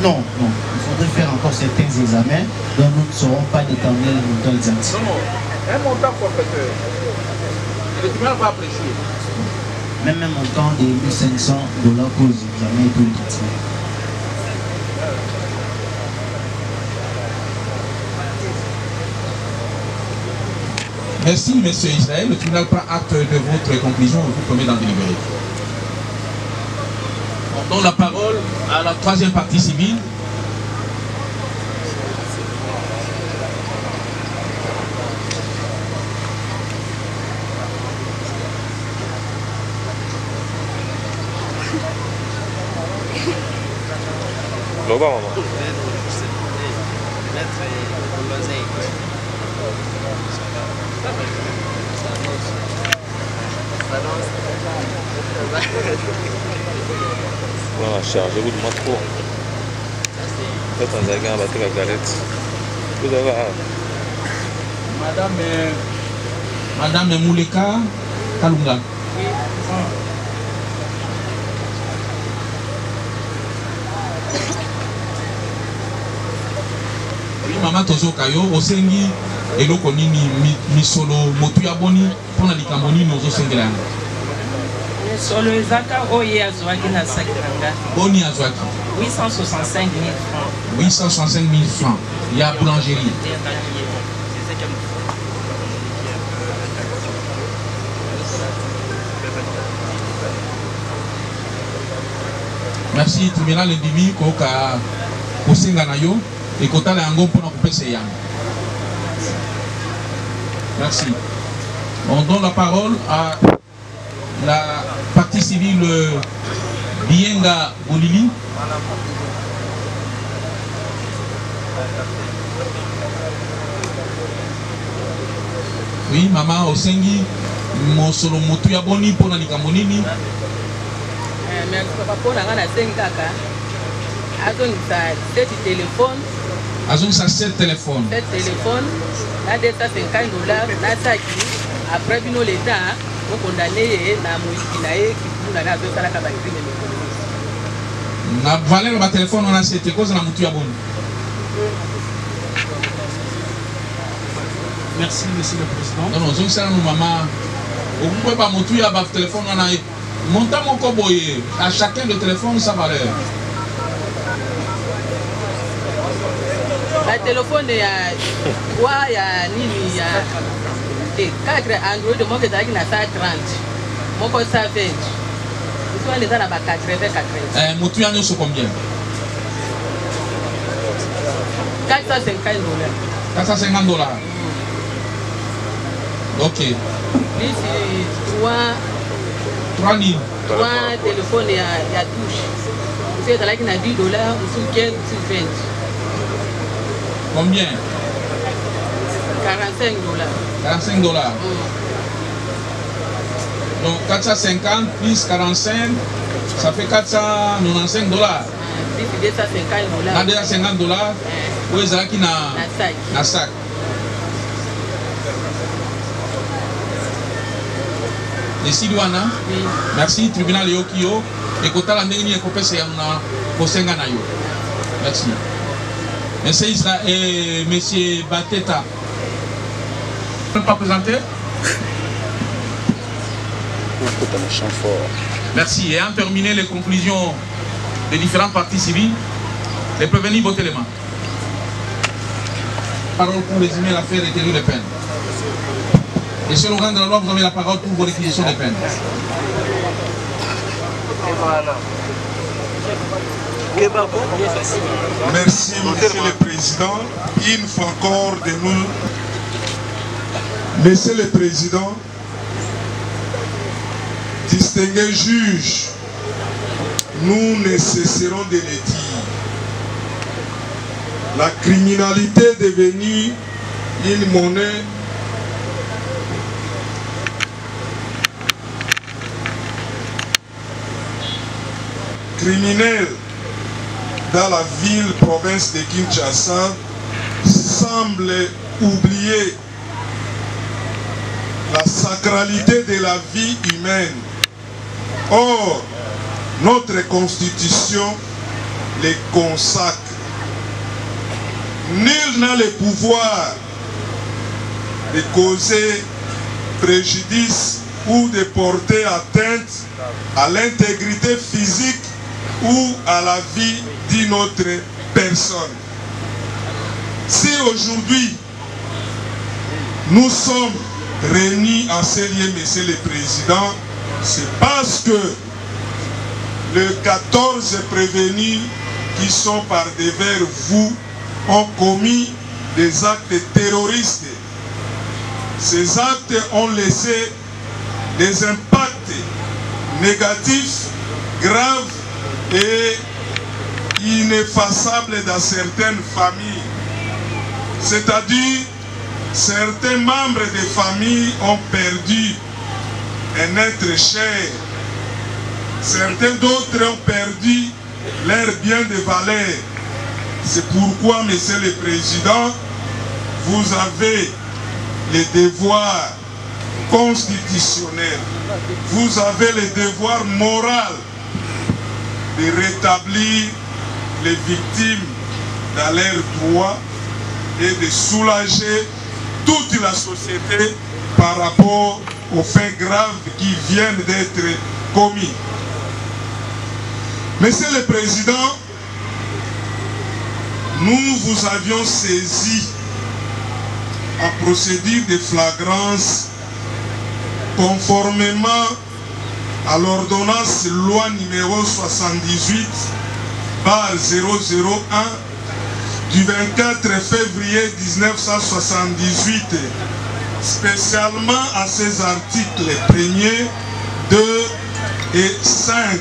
Speaker 12: Non, non. Il faudrait faire encore certains examens dont nous ne saurons pas déterminer le montant exact.
Speaker 5: Non, non. Un montant forfaitaire. Le tribunal va apprécier.
Speaker 12: Même un montant de 1 500 $ pour les examens et pour les traitements.
Speaker 5: Merci, monsieur Israël. Le tribunal prend acte de votre conclusion et vous promet d'en délibérer. On donne la parole à la troisième partie civile.
Speaker 13: Loba, maman. Voilà, chargez-vous de moi trop. Faites un zaga, battez la galette. Vous avez...
Speaker 5: Madame Mouleka Kalunga. Oui, maman Tozo Kayo, Osengi, eloko nini misolo motu ya boni pona likambo nini ozosengela yango?
Speaker 14: Solo ezaka oye azwaki na sakiranga.
Speaker 5: Boni azwaki
Speaker 14: 865 000 francs.
Speaker 5: 865 000 francs. Il y a boulangerie. Merci tribunal indimi koka kosenga na yo et kotala yango pona kopesa yango. Merci. On donne la parole à la partie civile Bienga Bolili. Oui, maman Osengi, Mosolo Motuya Boni pour la Nikambonini.
Speaker 1: Merci papa pour la gana Sengaka. Azon sa 7 téléphone.
Speaker 5: Azon sa 7 téléphone.
Speaker 1: 7 téléphone. Là, $250. Là, ça qui après bino l'État, on condamné na Moïkinae qui nous a fait ça la crime économique.
Speaker 5: Na valeur ba téléphone on a cette cause na Motuya Boni.
Speaker 10: Merci, Monsieur le Président.
Speaker 5: Non, non, je sais nous maman. Vous pouvez pas monter à votre téléphone. Montez mon coboye. À chacun le téléphone, sa valeur.
Speaker 1: Le téléphone, il y a 3, il y a Nini, il y a 4 Android, moi que j'ai 30. Moi que ça 20. Vous les là-bas 80.
Speaker 5: Monter à nous sur combien?
Speaker 1: 450 $.
Speaker 5: 450 $. Ok.
Speaker 1: Ici, 3 téléphones, il y a touche. Vous savez, là, il y a $10, ou sous 15, ou sous 20.
Speaker 5: Combien?
Speaker 1: 45 $.
Speaker 5: 45 $. Donc 450 plus 45, ça fait 495 $.
Speaker 1: Puis 250 $.
Speaker 5: 250 $. Où est-ce qu'il y a un sac? Ici, Douana. Merci, tribunal Yokio. Et quand on a dit que c'est un merci. Monsieur Israël et Monsieur Bateta. Vous ne pas présenter? Merci. Et en terminé les conclusions des différentes parties civiles, les prévenus voter les mains. Parole pour résumer l'affaire et Thierry Le Pen. Et sur le rang de la loi, vous avez la parole pour vos réquisitions des peines.
Speaker 6: Merci, Monsieur le Président. Une fois encore de nous. Monsieur le Président, distingués juges, nous ne cesserons de le dire. La criminalité est devenue une monnaie criminelle dans la ville-province de Kinshasa semble oublier la sacralité de la vie humaine. Or, notre constitution les consacre. Nul n'a le pouvoir de causer préjudice ou de porter atteinte à l'intégrité physique ou à la vie d'une autre personne. Si aujourd'hui nous sommes réunis en ces lieux, Monsieur le Président, c'est parce que les 14 prévenus qui sont par devers vous ont commis des actes terroristes. Ces actes ont laissé des impacts négatifs, graves et ineffaçables dans certaines familles. C'est-à-dire, certains membres des familles ont perdu un être cher. Certains d'autres ont perdu leurs biens de valeur. C'est pourquoi, Monsieur le Président, vous avez les devoirs constitutionnels, vous avez le devoir moral de rétablir les victimes dans leurs droits et de soulager toute la société par rapport aux faits graves qui viennent d'être commis. Monsieur le Président, nous vous avions saisi en procédure de flagrance conformément à l'ordonnance loi numéro 78/001 du 24 février 1978, spécialement à ces articles 1er, 2 et 5.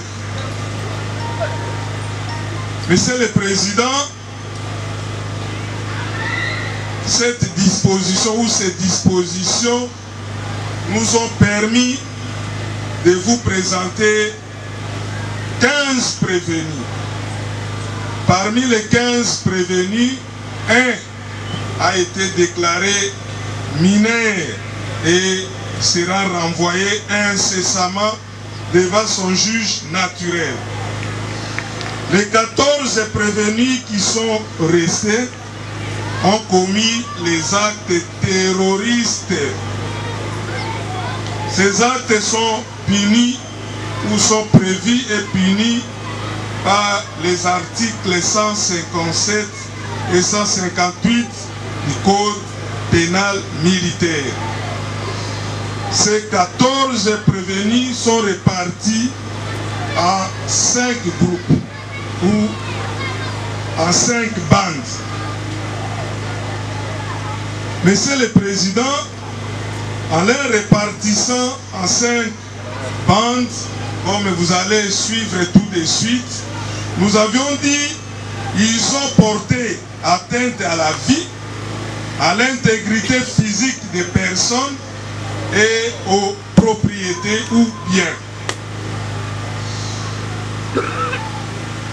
Speaker 6: Monsieur le Président, cette disposition ou ces dispositions nous ont permis de vous présenter 15 prévenus. Parmi les 15 prévenus, un a été déclaré mineur et sera renvoyé incessamment devant son juge naturel. Les 14 prévenus qui sont restés ont commis les actes terroristes. Ces actes sont punis ou sont prévus et punis par les articles 157 et 158 du Code pénal militaire. Ces 14 prévenus sont répartis en 5 groupes ou en 5 bandes. Monsieur le Président, en les répartissant en 5 bandes, comme vous allez suivre tout de suite, nous avions dit qu'ils ont porté atteinte à la vie, à l'intégrité physique des personnes et aux propriétés ou biens.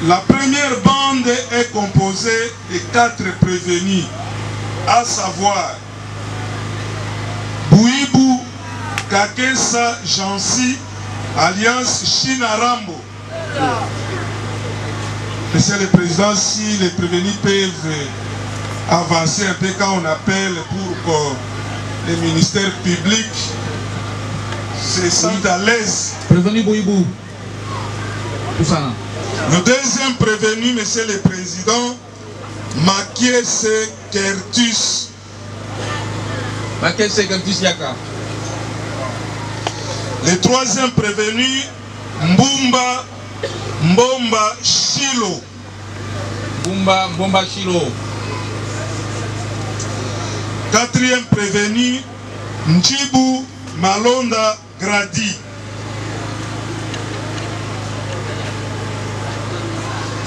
Speaker 6: La première bande est composée de 4 prévenus, à savoir Bouibou Kakesa Jansi, alliance Chinarambo. Monsieur le Président, si les prévenus peuvent avancer un peu quand on appelle pour les ministères publics se sentent à l'aise.
Speaker 5: Prévenu Bouibou. Tout ça.
Speaker 6: Le deuxième prévenu, Monsieur le Président, Makiese Kertus.
Speaker 5: Makiese Kertus Yaka.
Speaker 6: Le troisième prévenu, Mbumba Mbomba Shilo.
Speaker 5: Mbomba Shilo.
Speaker 6: Quatrième prévenu, Njibu Malonda Gradi.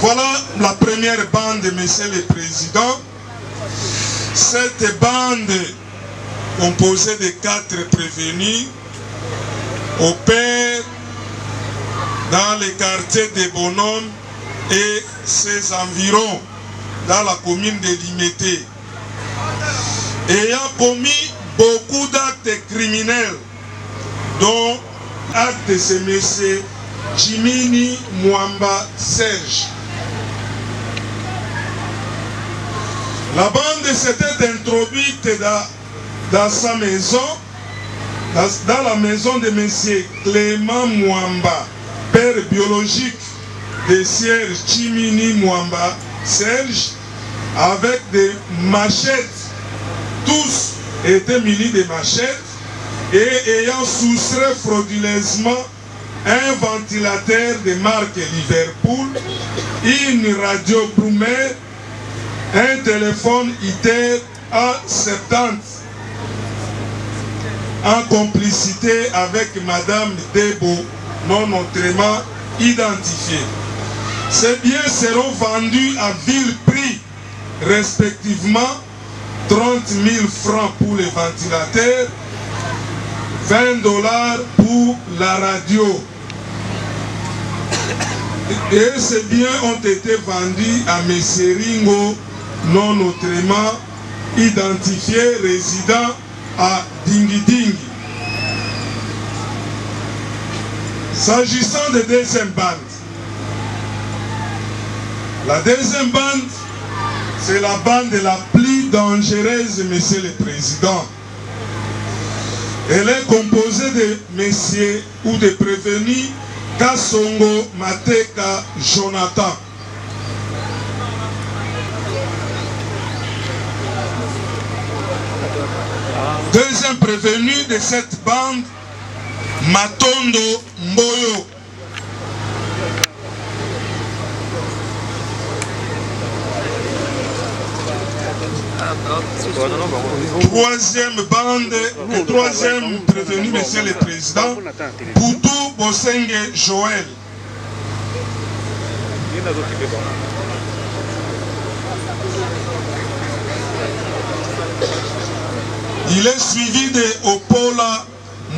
Speaker 6: Voilà la première bande, Monsieur le Président. Cette bande, composée de 4 prévenus, opère dans les quartiers de Bonhomme et ses environs, dans la commune de Limete, ayant commis beaucoup d'actes criminels, dont acte de ce monsieur Jimini Mwamba Serge. La bande s'était introduite dans sa maison, dans la maison de M. Clément Mwamba, père biologique de Sieur Jimini Mwamba Serge, avec des machettes. Tous étaient munis de machettes et ayant soustrait frauduleusement un ventilateur de marque Liverpool, une radio Brumer, un téléphone ITER A70, en complicité avec Madame Debo, non autrement identifiée. Ces biens seront vendus à vil prix, respectivement 30 000 francs pour les ventilateurs, 20 $ pour la radio. Et ces biens ont été vendus à M. Ringo, non autrement identifié, résident à Dingidingi. S'agissant de deuxième bande, la deuxième bande, c'est la bande la plus dangereuse, Monsieur le Président. Elle est composée de messieurs ou de prévenus Kassongo Mateka Jonathan. Deuxième prévenu de cette bande, Matondo Mboyo. Troisième bande, le troisième prévenu, Monsieur le Président, Poutou Bosenge Joël. Il est suivi de Opola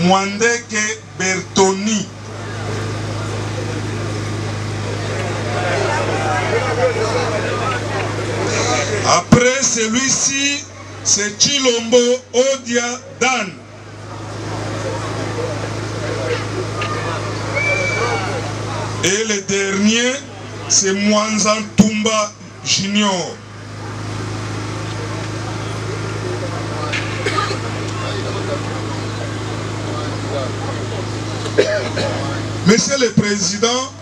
Speaker 6: Mwandeke Bertoni. Après celui-ci, c'est Chilombo Odia Dan. Et le dernier, c'est Mwanzan Tumba Junior. Monsieur le Président,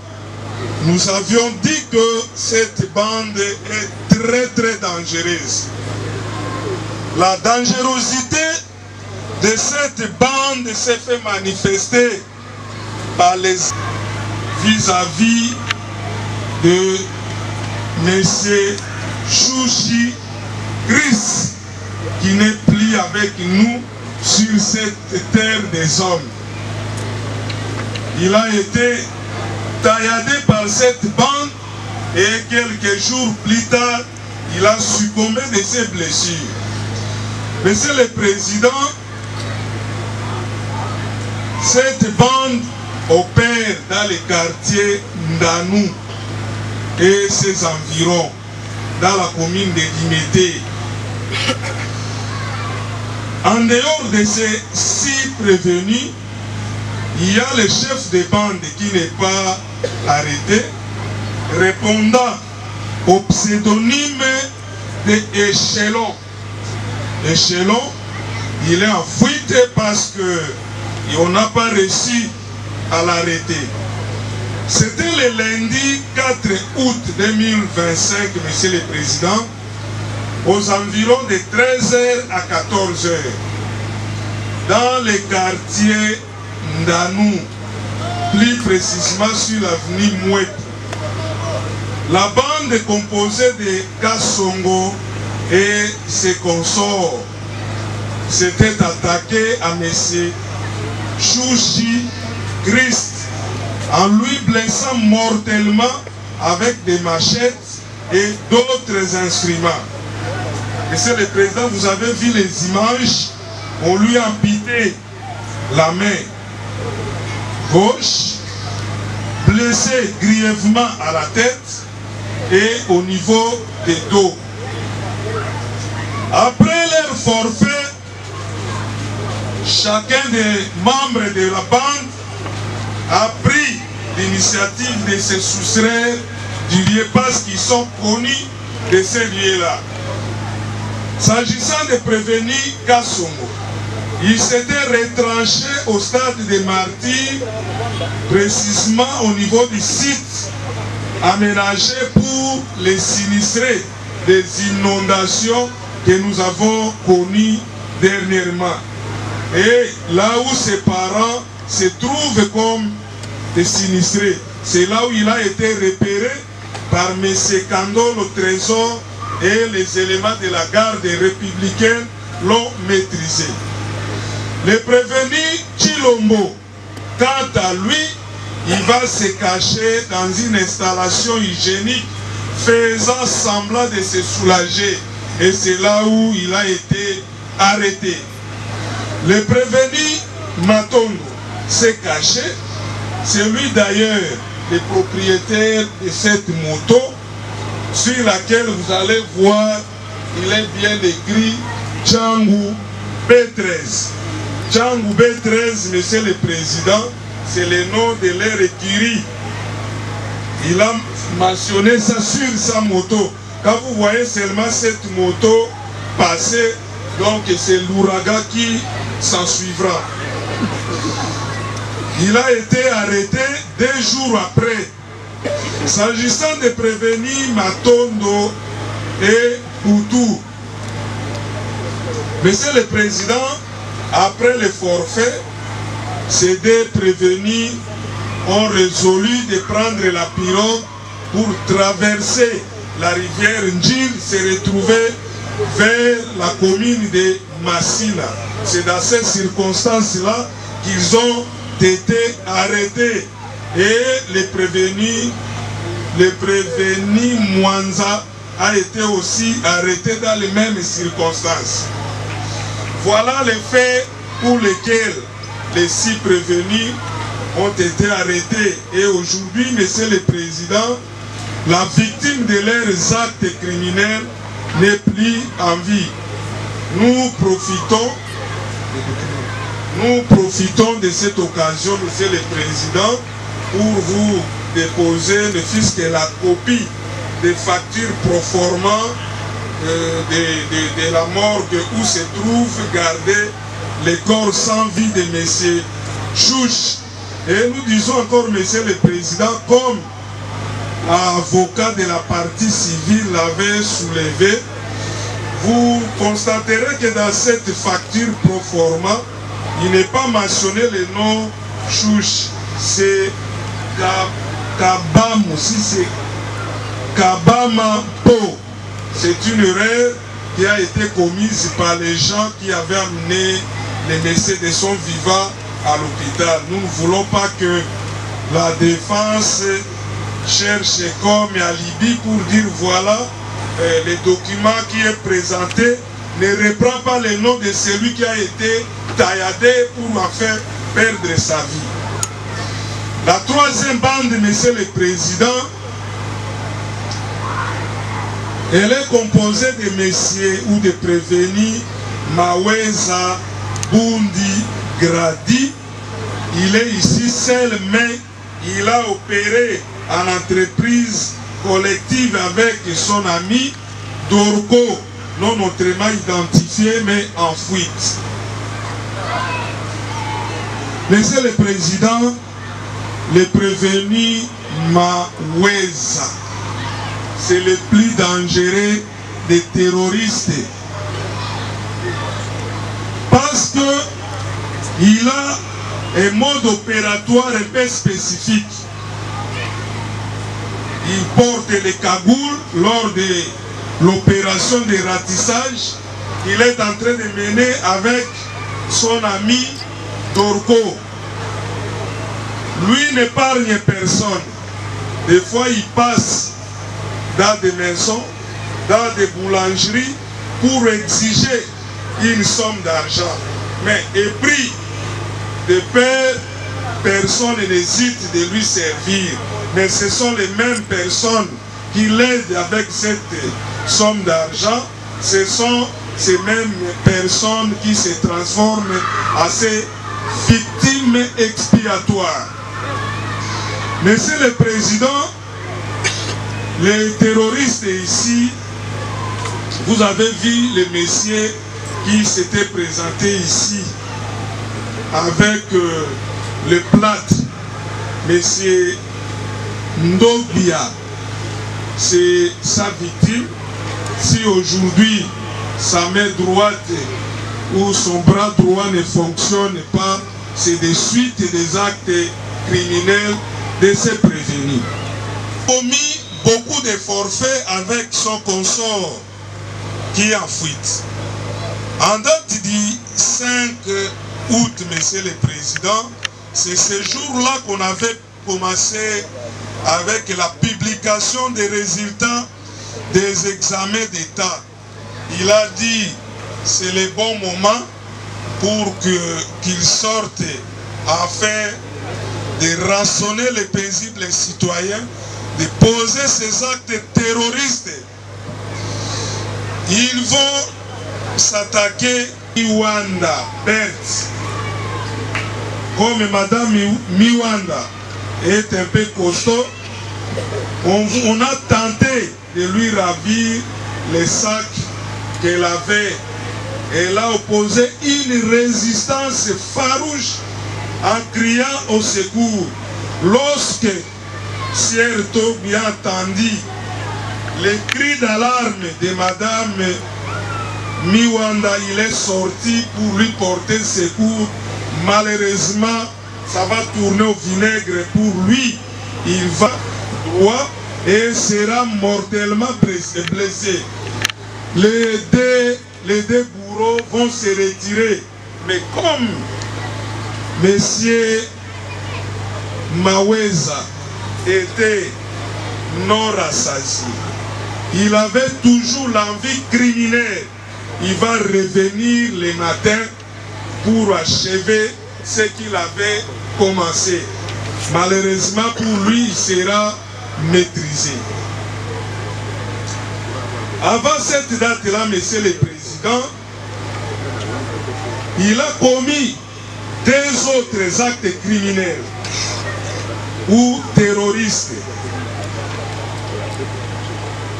Speaker 6: nous avions dit que cette bande est très dangereuse. La dangerosité de cette bande s'est fait manifester par les vis-à-vis de M. Chouchi Chris, qui n'est plus avec nous sur cette terre des hommes. Il a été tailladé par cette bande et quelques jours plus tard, il a succombé de ses blessures. Monsieur le Président, cette bande opère dans les quartiers Ndanou et ses environs, dans la commune de Limete. En dehors de ces 6 prévenus, il y a le chef de bande qui n'est pas arrêté, répondant au pseudonyme de Échelon. Échelon, il est en fuite parce qu'on n'a pas réussi à l'arrêter. C'était le lundi 4 août 2025, Monsieur le Président, aux environs de 13h à 14h, dans les quartiers Ndanou, plus précisément sur l'avenue Mouette. La bande est composée de Kassongo et ses consorts s'était attaquée à M. Chouchi Christ en lui blessant mortellement avec des machettes et d'autres instruments. Monsieur le Président, vous avez vu les images, on lui a amputé la main gauche, blessé grièvement à la tête et au niveau des dos. Après leur forfait, chacun des membres de la bande a pris l'initiative de se soustraire du lieu parce qu'ils sont connus de ces lieux-là. S'agissant de prévenir Kassongo, il s'était retranché au stade des Martyrs, précisément au niveau du site aménagé pour les sinistrés des inondations que nous avons connues dernièrement. Et là où ses parents se trouvent comme des sinistrés, c'est là où il a été repéré par M. Kando, le trésor, et les éléments de la garde républicaine l'ont maîtrisé. Le prévenu Chilombo, quant à lui, il va se cacher dans une installation hygiénique faisant semblant de se soulager. Et c'est là où il a été arrêté. Le prévenu Matondo s'est caché. C'est lui d'ailleurs le propriétaire de cette moto sur laquelle vous allez voir, il est bien écrit Tchangou B13. Tchangou B13, Monsieur le Président, c'est le nom de leur écurie. Il a mentionné ça sur sa moto. Quand vous voyez seulement cette moto passer, donc c'est l'ouragan qui s'en suivra. Il a été arrêté 2 jours après. S'agissant de prévenir Matondo et Poutou, Monsieur le Président, après le forfait, ces 2 prévenus ont résolu de prendre la pirogue pour traverser la rivière Ndjil, se retrouver vers la commune de Massina. C'est dans ces circonstances-là qu'ils ont été arrêtés. Et le prévenu Mwanza a été aussi arrêté dans les mêmes circonstances. Voilà les faits pour lesquels les 6 prévenus ont été arrêtés. Et aujourd'hui, Monsieur le Président, la victime de leurs actes criminels n'est plus en vie. Nous profitons de cette occasion, Monsieur le Président, pour vous déposer ne fût-ce que la copie des factures proforma de la morgue où se trouve gardé le corps sans vie de M. Chouch Et nous disons encore, Monsieur le Président, comme l'avocat de la partie civile l'avait soulevé, vous constaterez que dans cette facture pro forma, il n'est pas mentionné le nom Chouch, c'est Kabam, si c'est Kabama Po. C'est une erreur qui a été commise par les gens qui avaient amené les messieurs de son vivant à l'hôpital. Nous ne voulons pas que la défense cherche comme alibi pour dire voilà, le document qui est présenté ne reprend pas le nom de celui qui a été tailladé pour en faire perdre sa vie. La troisième bande, Monsieur le Président, elle est composée de messieurs ou de prévenus Maweza Bundi Gradi. Il est ici seul, mais il a opéré en entreprise collective avec son ami Dorko, non autrement identifié mais en fuite. Monsieur le Président, le prévenu Maweza, c'est le plus dangereux des terroristes. Parce que il a un mode opératoire un peu spécifique. Il porte les cagoules lors de l'opération de ratissage. Il est en train de mener avec son ami Dorko. Lui n'épargne personne. Des fois, il passe dans des maisons, dans des boulangeries pour exiger une somme d'argent. Mais épris de peur, personne n'hésite de lui servir. Mais ce sont les mêmes personnes qui l'aident avec cette somme d'argent. Ce sont ces mêmes personnes qui se transforment en ces victimes expiatoires. Monsieur le Président, les terroristes ici, vous avez vu les messieurs qui s'étaient présentés ici avec le plâtre. Monsieur Ndobia, c'est sa victime. Si aujourd'hui sa main droite ou son bras droit ne fonctionne pas, c'est des suites des actes criminels de ces prévenus. Commis beaucoup de forfaits avec son consort qui est en fuite. En date du 5 août, Monsieur le Président, c'est ce jour-là qu'on avait commencé avec la publication des résultats des examens d'État. Il a dit c'est le bon moment pour qu'il sorte afin de rançonner les paisibles citoyens, de poser ces actes terroristes. Ils vont s'attaquer à Miwanda Bert. Comme Madame Miwanda est un peu costaud, on a tenté de lui ravir les sacs qu'elle avait. Elle a opposé une résistance farouche en criant au secours. Lorsque Sierto bien entendu les cris d'alarme de Madame Miwanda, il est sorti pour lui porter secours. Malheureusement, ça va tourner au vinaigre pour lui. Il va droit et sera mortellement blessé. Les deux bourreaux vont se retirer. Mais comme Monsieur Maweza était non rassasié, il avait toujours l'envie criminelle. Il va revenir le matin pour achever ce qu'il avait commencé. Malheureusement pour lui, il sera maîtrisé. Avant cette date-là, Monsieur le Président, il a commis deux autres actes criminels ou terroristes.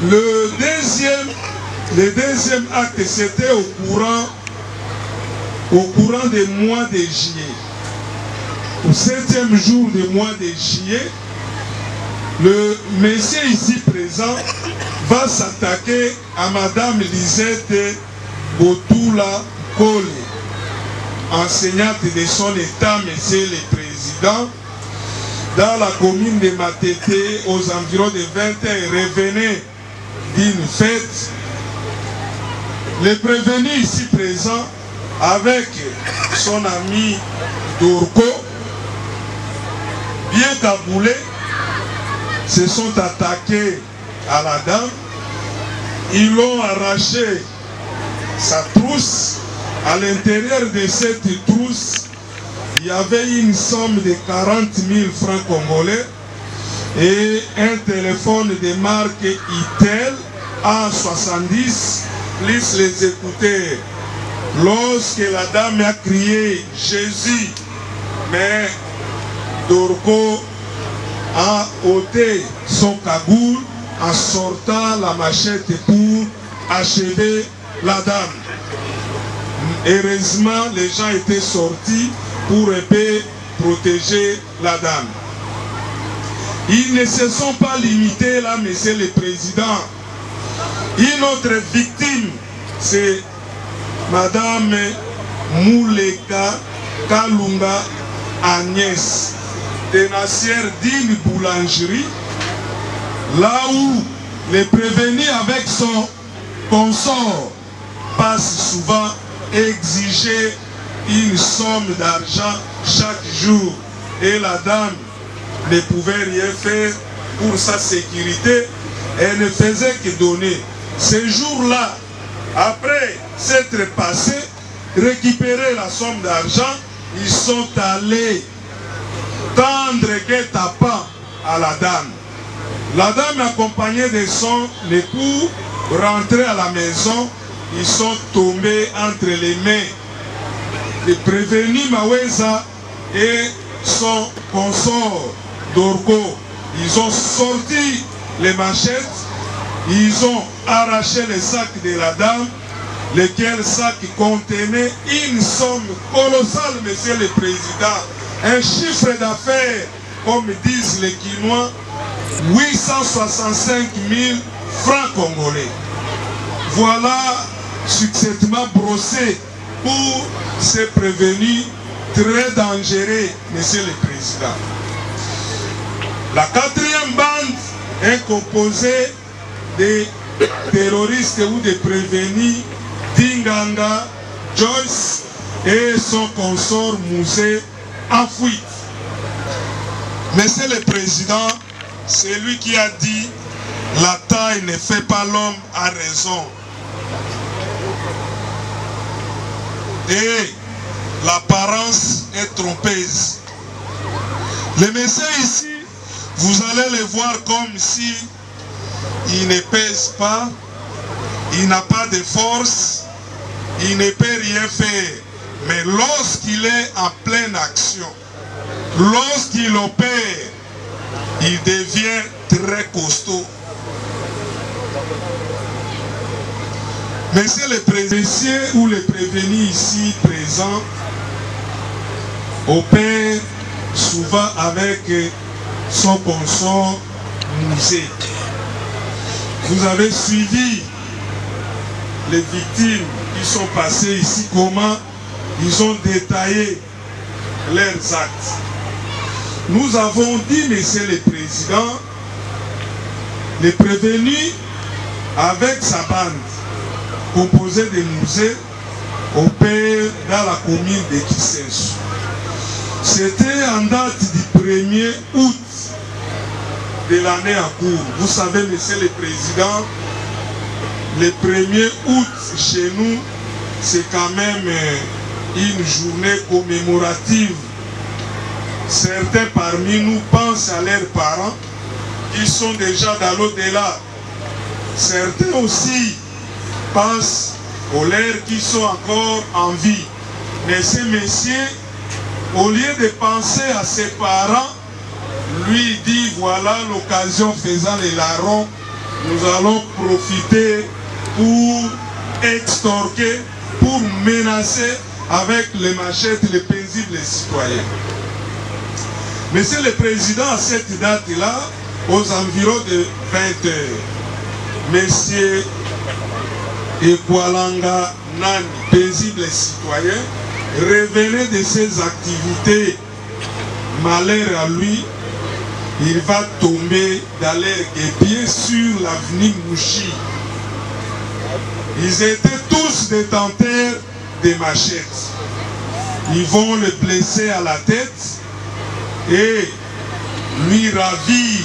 Speaker 6: Le deuxième acte, c'était au courant des mois de juillet. au 7e jour du mois de juillet, le monsieur ici présent va s'attaquer à Madame Lisette Botula Kole, enseignante de son état, monsieur le président, dans la commune de Matete, aux environs de 20 h, revenait d'une fête. Le prévenu ici présent, avec son ami Dorko, bien cagoulés, se sont attaqués à la dame. Ils l'ont arraché sa trousse. À l'intérieur de cette trousse, il y avait une somme de 40 000 francs congolais et un téléphone de marque Itel A70 plus les écouteurs. Lorsque la dame a crié Jésus, mais Dorko a ôté son cagoule en sortant la machette pour achever la dame. Heureusement, les gens étaient sortis pour un peu protéger la dame. Ils ne se sont pas limités là, monsieur le président. Une autre victime, c'est Madame Mouleka Kalunga Agnès, tenacière d'une boulangerie, là où les prévenus avec son consort passent souvent exiger une somme d'argent chaque jour. Et la dame ne pouvait rien faire pour sa sécurité. Elle ne faisait que donner. Ce jour-là, après s'être passé, récupérer la somme d'argent, ils sont allés tendre guet-apens à la dame. La dame accompagnée de son époux rentrée à la maison, ils sont tombés entre les mains. Les prévenus Maweza et son consort Dorko, ils ont sorti les machettes, ils ont arraché les sacs de la dame, lesquels sacs contenaient une somme colossale, monsieur le président, un chiffre d'affaires, comme disent les Quinois, 865 000 francs congolais. Voilà succinctement brossé pour ces prévenus très dangereux, monsieur le président. La quatrième bande est composée de terroristes ou de prévenus Dinganga, Joyce et son consort Mousset en fuite. Monsieur le président, c'est lui qui a dit « La taille ne fait pas l'homme à raison ». Et l'apparence est trompeuse. Le monsieur ici, vous allez le voir comme si il ne pèse pas, il n'a pas de force, il ne peut rien faire. Mais lorsqu'il est en pleine action, lorsqu'il opère, il devient très costaud. Monsieur le président ou les prévenus ici présents opèrent souvent avec son consort Mousset. Vous avez suivi les victimes qui sont passées ici, comment ils ont détaillé leurs actes. Nous avons dit, monsieur le président, les prévenus avec sa bande composée de Mousset opèrent dans la commune de Kisensu. C'était en date du 1er août de l'année en cours. Vous savez, monsieur le président, le 1er août chez nous, c'est quand même une journée commémorative. Certains parmi nous pensent à leurs parents qui sont déjà dans l'au-delà. Certains aussi pensent aux leurs qui sont encore en vie. Mais ce monsieur, au lieu de penser à ses parents, lui dit voilà l'occasion faisant les larrons, nous allons profiter pour extorquer, pour menacer avec les machettes les paisibles citoyens. Monsieur le Président, à cette date-là, aux environs de 20 heures, Monsieur Ekwalanga Nani, paisible citoyen, revenait de ses activités. Malheur à lui, il va tomber dans l'air guépier sur l'avenue Mouchi. Ils étaient tous détenteurs de machettes. Ils vont le blesser à la tête et lui ravir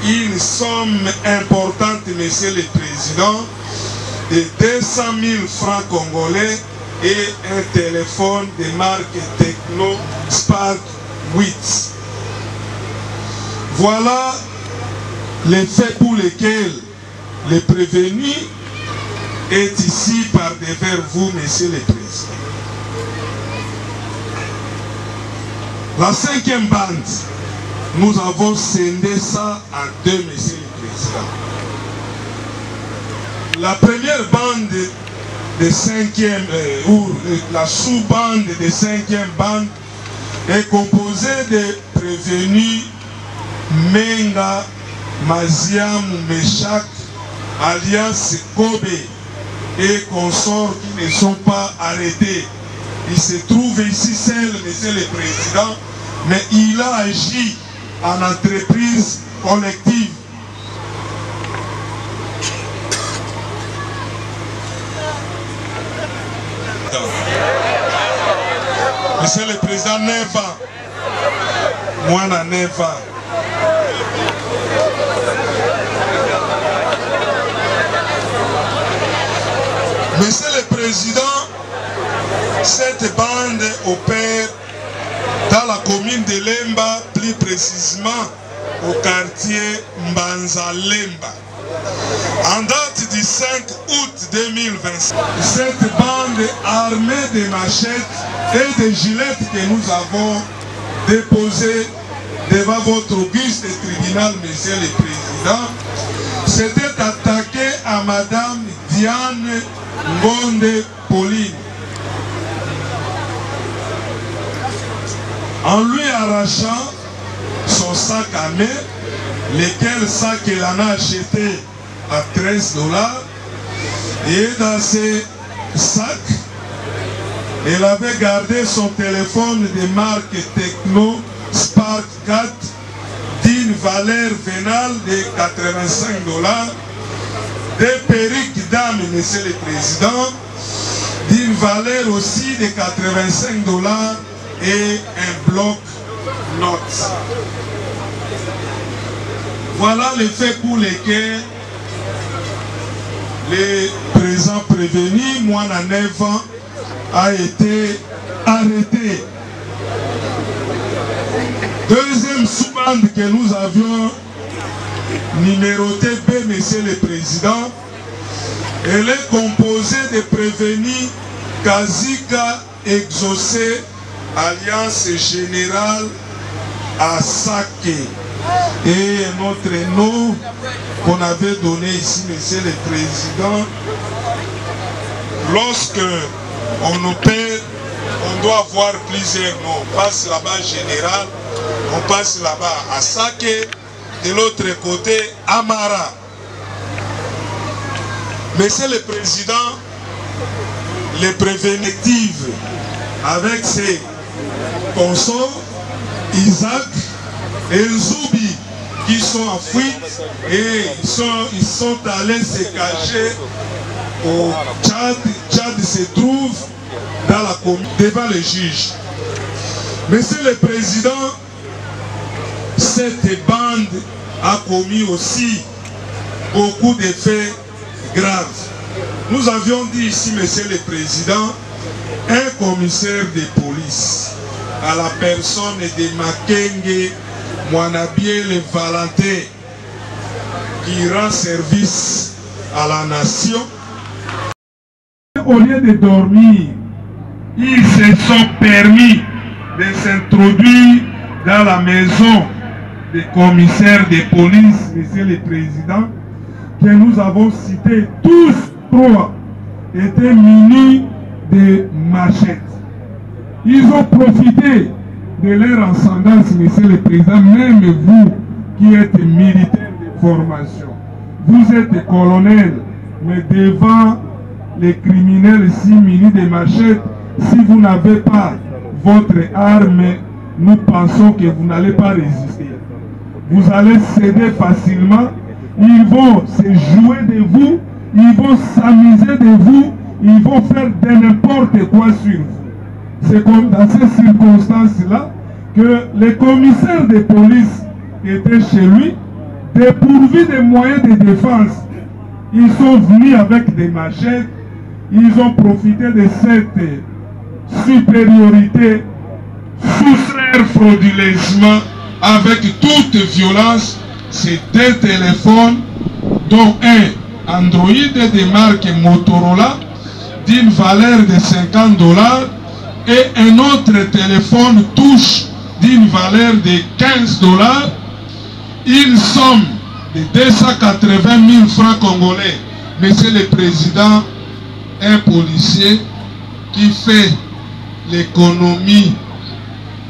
Speaker 6: une somme importante, Monsieur le Président, de 200 000 francs congolais et un téléphone de marque Techno Spark 8. Voilà les faits pour lesquels le prévenu est ici par devers vous, Monsieur le Président. La 5e bande, nous avons scindé ça en deux, Monsieur le Président. La première bande de 5e, ou la sous-bande de 5e bande, est composée de prévenus Menga, Maziam, Meshak, alias Kobe et consorts qui ne sont pas arrêtés. Il se trouve ici seul, Monsieur le Président, mais il a agi en entreprise collective. Monsieur le Président, Neva, moi na Neva. Monsieur le Président, cette bande opère dans la commune de Lemba, plus précisément au quartier Mbanza-Lemba. En date du 5 août 2025, cette bande armée de machettes et de gilettes que nous avons déposées devant votre auguste tribunal, Monsieur le Président, s'était attaqué à Madame Diane Ngonde Pauline, en lui arrachant son sac à main, lequel sac elle en a acheté à 13 $. Et dans ces sacs, elle avait gardé son téléphone de marque Techno Spark 4 d'une valeur vénale de 85 $, des perruques d'âme, Monsieur le Président, d'une valeur aussi de 85 $ et un bloc-notes. Voilà les faits pour lesquels les présents prévenus, Moana Neva, a été arrêté. Deuxième sous-bande que nous avions numérotée B, Monsieur le Président, elle est composée de prévenus Kazika Exaucé, Alliance Générale Asake, et notre nom qu'on avait donné ici, Monsieur le Président. Lorsque on opère, on doit avoir plusieurs noms. On passe là-bas Général, on passe là-bas Asake, de l'autre côté Amara. Monsieur le Président, les préventifs avec ses consorts, Isaac et Zoubi, qui sont en fuite et ils sont allés se cacher au Tchad. Tchad se trouve dans la commune devant le juge. Monsieur le Président, cette bande a commis aussi beaucoup de faits graves. Nous avions dit ici, Monsieur le Président, un commissaire de police à la personne de Makenge Mwanabiele Valentin, qui rend service à la nation. Au lieu de dormir, ils se sont permis de s'introduire dans la maison des commissaires de police, Monsieur le Président, que nous avons cités. Tous trois étaient munis de machettes. Ils ont profité de leur ascendance, Monsieur le Président, même vous qui êtes militaire de formation, vous êtes colonel, mais devant les criminels si munis de machettes, si vous n'avez pas votre arme, nous pensons que vous n'allez pas résister. Vous allez céder facilement, ils vont se jouer de vous, ils vont s'amuser de vous, ils vont faire de n'importe quoi sur vous. C'est comme dans ces circonstances-là que les commissaires de police étaient chez lui, dépourvus des moyens de défense. Ils sont venus avec des machettes, ils ont profité de cette supériorité, soustraire frauduleusement avec toute violence ces deux téléphones, dont un Android de marque Motorola d'une valeur de $50 et un autre téléphone touche d'une valeur de $15, une somme de 280 000 francs congolais. Monsieur le Président, un policier qui fait l'économie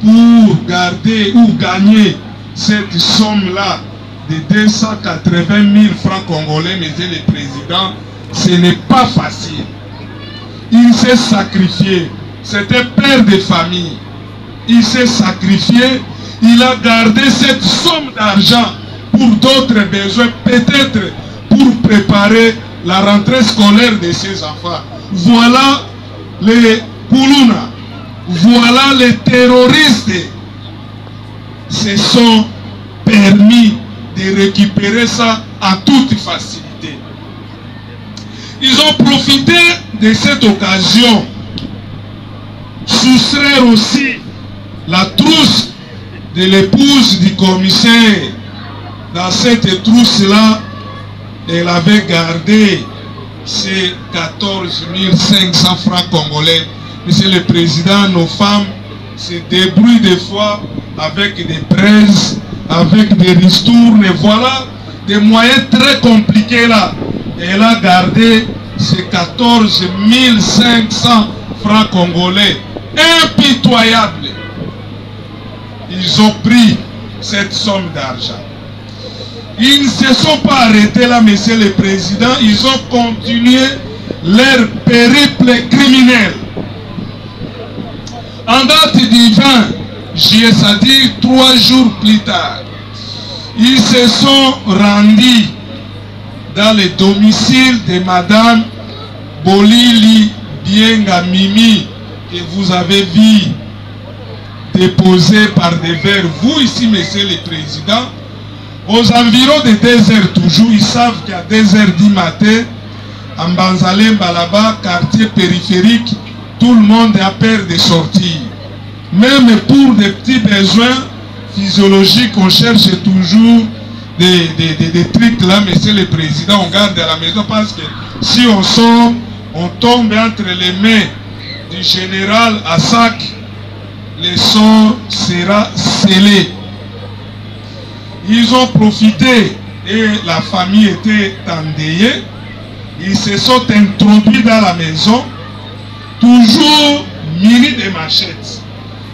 Speaker 6: pour garder ou gagner cette somme-là de 280 000 francs congolais, Monsieur le Président, ce n'est pas facile. Il s'est sacrifié. C'était père de famille. Il s'est sacrifié. Il a gardé cette somme d'argent pour d'autres besoins, peut-être pour préparer la rentrée scolaire de ses enfants. Voilà les Koulouna. Voilà les terroristes. Se sont permis de récupérer ça à toute facilité. Ils ont profité de cette occasion, soustraire aussi la trousse de l'épouse du commissaire. Dans cette trousse-là, elle avait gardé ces 14 500 francs congolais. Monsieur le Président, nos femmes se débrouillent des fois avec des braises, avec des ristournes. Voilà des moyens très compliqués là. Elle a gardé ces 14 500 francs congolais. Impitoyable. Ils ont pris cette somme d'argent. Ils ne se sont pas arrêtés là, Monsieur le Président. Ils ont continué leur périple criminel. En date du 20 juillet, c'est-à-dire 3 jours plus tard, ils se sont rendus dans le domicile de Madame Bolili Bienga Mimi, que vous avez vu déposé par des verres. Vous ici, Monsieur le Président, aux environs de 2 heures toujours, ils savent qu'à 2 heures du matin, en Banzalemba là-bas, quartier périphérique, tout le monde a peur de sortir. Même pour des petits besoins physiologiques, on cherche toujours des trucs là, Monsieur le Président, on garde à la maison parce que si on sort, on tombe entre les mains du général Assak, le sort sera scellé. Ils ont profité et la famille était endeuillée. Ils se sont introduits dans la maison, toujours munis de machettes.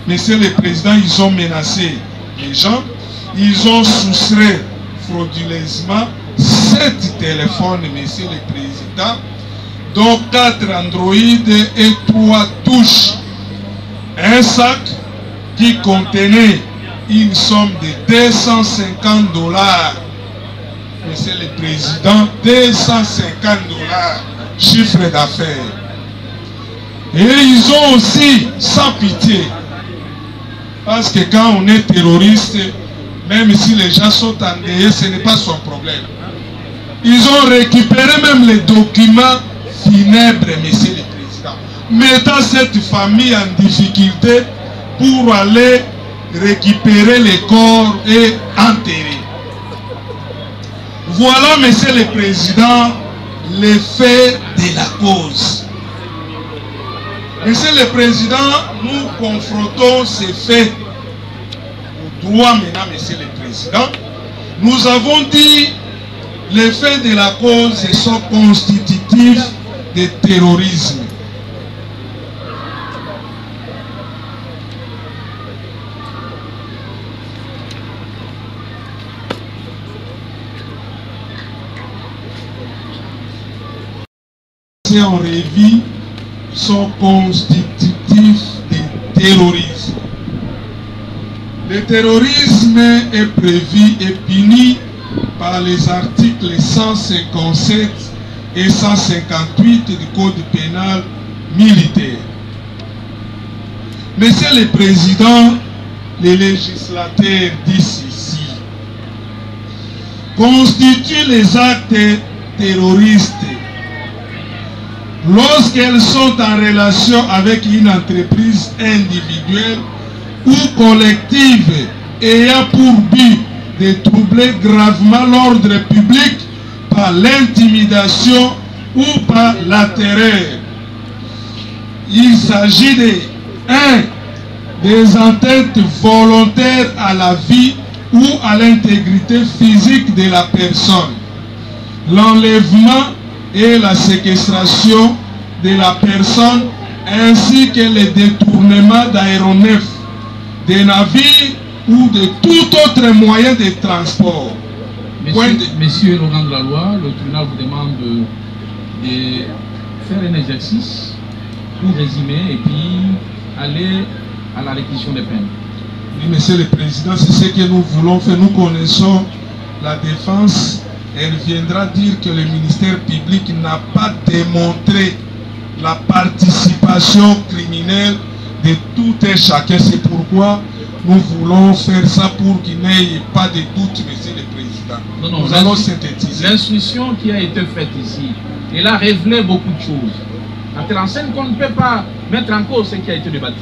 Speaker 6: Monsieur le Président, ils ont menacé les gens. Ils ont soustrait frauduleusement 7 téléphones, Monsieur le Président, dont 4 Android et 3 touches. Un sac qui contenait une somme de $250. Monsieur le Président, $250, chiffre d'affaires. Et ils ont aussi, sans pitié, parce que quand on est terroriste, même si les gens sont endeuillés, ce n'est pas son problème. Ils ont récupéré même les documents funèbres, Monsieur le Président, mettant cette famille en difficulté pour aller récupérer les corps et enterrer. Voilà, Monsieur le Président, l'effet de la cause. Monsieur le Président, nous confrontons ces faits au droit maintenant, Monsieur le Président. Nous avons dit les faits de la cause sont constitutifs de terrorisme. passés en revue sont constitutifs de terrorisme. Le terrorisme est prévu et puni par les articles 157 et 158 du Code pénal militaire. Monsieur le Président, les législateurs d'ici constituent les actes terroristes lorsqu'elles sont en relation avec une entreprise individuelle ou collective ayant pour but de troubler gravement l'ordre public par l'intimidation ou par la terreur. Il s'agit de 1. Des atteintes volontaires à la vie ou à l'intégrité physique de la personne, l'enlèvement et la séquestration de la personne ainsi que le détournement d'aéronefs, de navires ou de tout autre moyen de transport.
Speaker 5: Monsieur Laurent de la Loi, le tribunal vous demande de faire un exercice pour résumer et puis aller à la réquisition des peines.
Speaker 6: Oui, Monsieur le Président, c'est ce que nous voulons faire. Nous connaissons la défense. Elle viendra dire que le ministère public n'a pas démontré la participation criminelle de tout et chacun. C'est pourquoi nous voulons faire ça pour qu'il n'y ait pas de doute, Monsieur le Président.
Speaker 5: Non,
Speaker 6: nous allons synthétiser.
Speaker 5: L'instruction qui a été faite ici, elle a révélé beaucoup de choses. À telle enseigne qu'on ne peut pas mettre en cause ce qui a été débattu.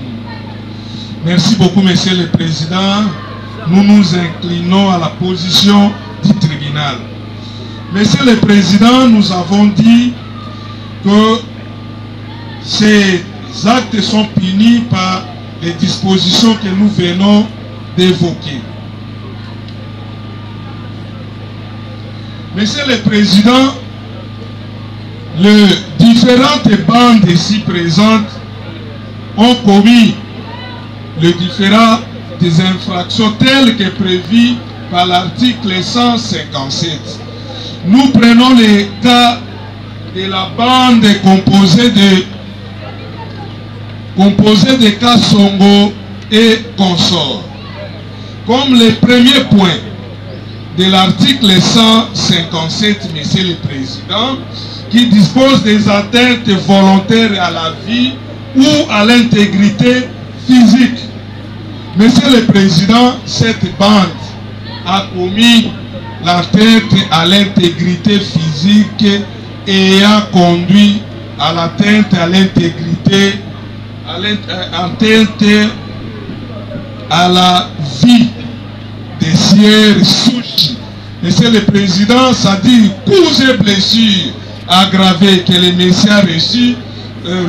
Speaker 6: Merci beaucoup, Monsieur le Président. Nous nous inclinons à la position du tribunal. Monsieur le Président, nous avons dit que ces actes sont punis par les dispositions que nous venons d'évoquer. Monsieur le Président, les différentes bandes ici présentes ont commis les différentes infractions telles que prévues par l'article 157. Nous prenons les cas de la bande composée de Kassongo et consorts. Comme le premier point de l'article 157, Monsieur le Président, qui dispose des atteintes volontaires à la vie ou à l'intégrité physique. Monsieur le Président, cette bande a commis l'atteinte à l'intégrité physique et a conduit à l'atteinte à l'intégrité, atteinte à la vie des sieurs souches. Monsieur le Président, ça dit coups et blessures aggravées que le Messie a reçu,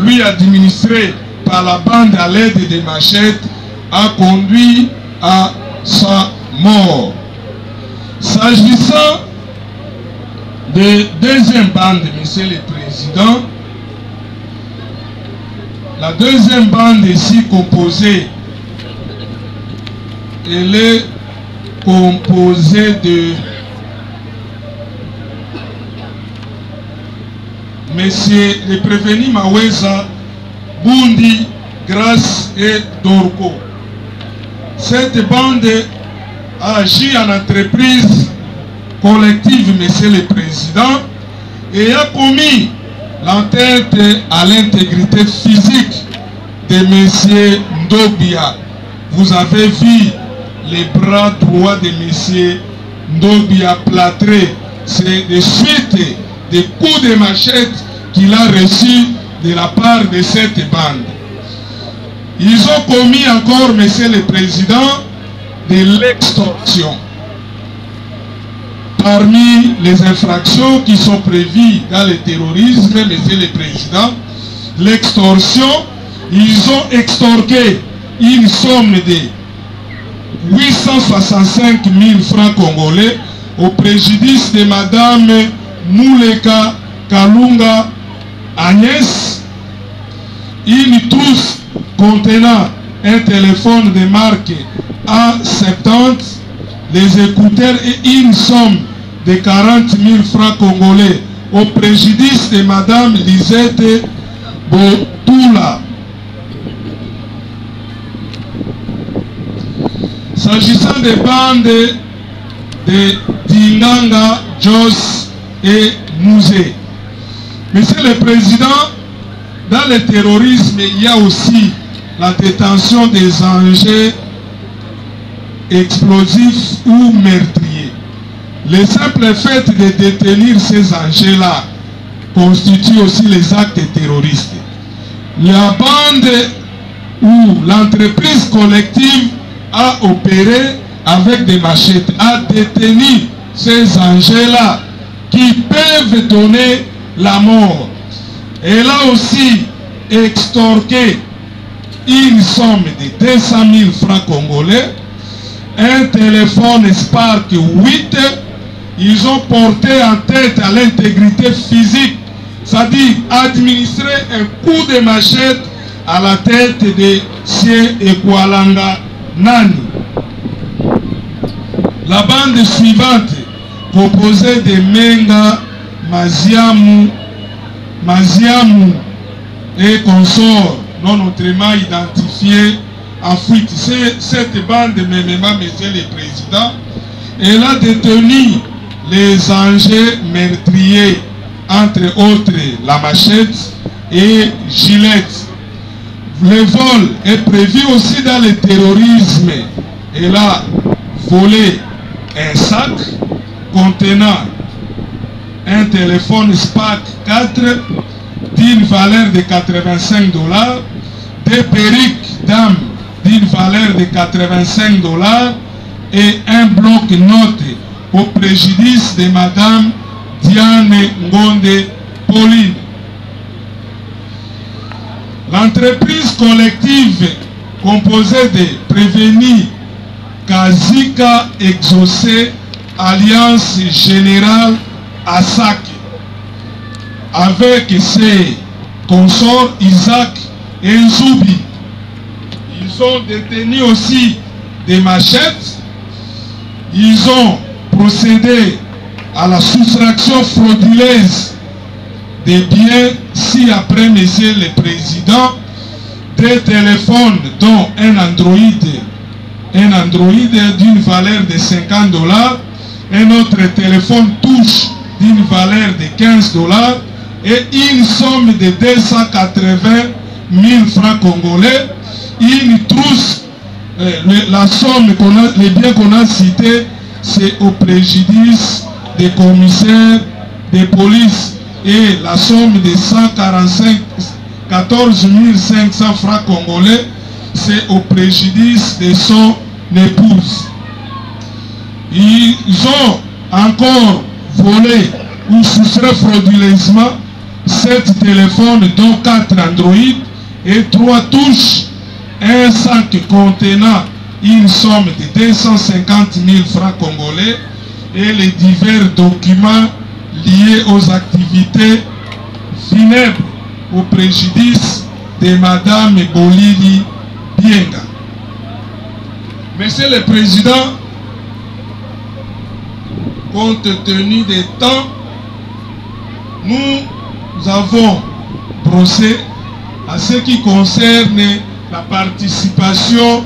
Speaker 6: lui administré par la bande à l'aide des machettes, a conduit à sa mort. S'agissant de deuxième bande, Monsieur le Président, la deuxième bande ici composée, elle est composée de Monsieur le prévenu Maweza, Bundi, Grace et Dorko. Cette bande a agi en entreprise collective, Monsieur le Président, et a commis l'atteinte à l'intégrité physique de Monsieur Ndobia. Vous avez vu les bras droits de Monsieur Ndobia plâtrés. C'est de suite des coups de machette qu'il a reçus de la part de cette bande. Ils ont commis encore, Monsieur le Président, de l'extorsion. Parmi les infractions qui sont prévues dans le terrorisme, Monsieur le Président, l'extorsion, ils ont extorqué une somme de 865 000 francs congolais au préjudice de Madame Mouleka Kalunga Agnès, une trousse contenant un téléphone de marque A70, des écouteurs et une somme de 40 000 francs congolais au préjudice de Madame Lisette Botoula. S'agissant des bandes de Dinganga, Jos et Mouzé. Monsieur le Président, dans le terrorisme, il y a aussi la détention des engins explosifs ou meurtriers. Le simple fait de détenir ces engins-là constitue aussi les actes terroristes. La bande ou l'entreprise collective a opéré avec des machettes, a détenu ces engins-là qui peuvent donner la mort. Elle a aussi extorqué une somme de 200 000 francs congolais, un téléphone Spark 8, ils ont porté en tête à l'intégrité physique, c'est-à-dire administrer un coup de machette à la tête de Sien Ekwalanga Nani. La bande suivante, composée de Menga, Maziamu et consorts non autrement identifiés en fuite. Cette bande, Monsieur le Président, elle a détenu les engins meurtriers, entre autres la machette et Gillette. Le vol est prévu aussi dans le terrorisme. Elle a volé un sac contenant un téléphone Spark 4 d'une valeur de 85 $, des perruques dames d'une valeur de 85 $ et un bloc-notes au préjudice de Madame Diane Ngonde Pauline. L'entreprise collective composée de Prévenir Kazika Exaucé Alliance Générale ASAC avec ses consorts Isaac et Nzoubi. Ils ont détenu aussi des machettes. Ils ont procédé à la soustraction frauduleuse des biens ci-après, Monsieur le Président, des téléphones dont un Android d'une valeur de 50 $, un autre téléphone touche d'une valeur de 15 $ et une somme de 280 000 francs congolais, une trousse, la somme, les biens qu'on a cités, c'est au préjudice des commissaires de police et la somme de 14 500 francs congolais, c'est au préjudice de son épouse. Ils ont encore volé ou soustrait frauduleusement 7 téléphones dont 4 Android et 3 touches, un sac contenant une somme de 250 000 francs congolais et les divers documents liés aux activités funèbres au préjudice de Madame Bolili Bienga. Monsieur le Président, compte tenu des temps, nous avons brossé à ce qui concerne la participation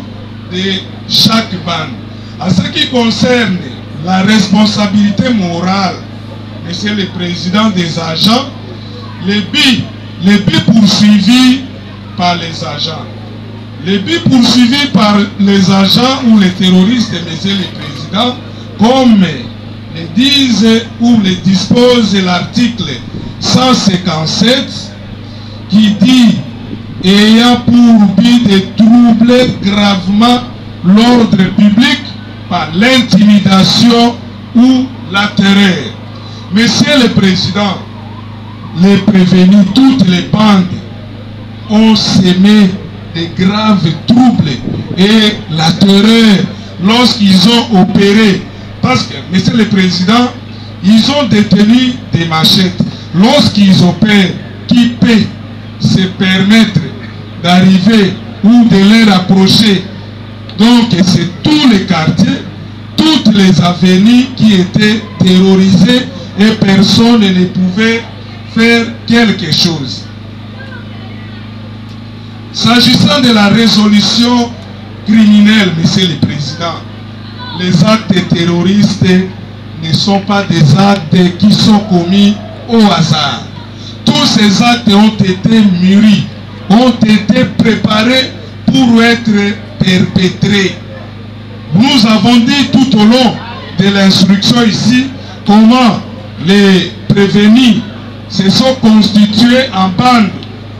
Speaker 6: de chaque bande. À ce qui concerne la responsabilité morale, Monsieur le Président, des agents, les buts poursuivis par les agents. Les buts poursuivis par les agents ou les terroristes, Monsieur le Président, comme le disent ou le dispose l'article 157 qui dit ayant pour but de troubler gravement l'ordre public par l'intimidation ou la terreur. Monsieur le Président, les prévenus, toutes les bandes ont sémé de graves troubles et la terreur lorsqu'ils ont opéré. Parce que, Monsieur le Président, ils ont détenu des machettes. Lorsqu'ils opèrent, qui peut se permettre d'arriver ou de les rapprocher? Donc, c'est tous les quartiers, toutes les avenues qui étaient terrorisées et personne ne pouvait faire quelque chose. S'agissant de la résolution criminelle, Monsieur le Président, les actes terroristes ne sont pas des actes qui sont commis au hasard. Tous ces actes ont été mûris, ont été préparés pour être perpétrés. Nous avons dit tout au long de l'instruction ici comment les prévenus se sont constitués en bande.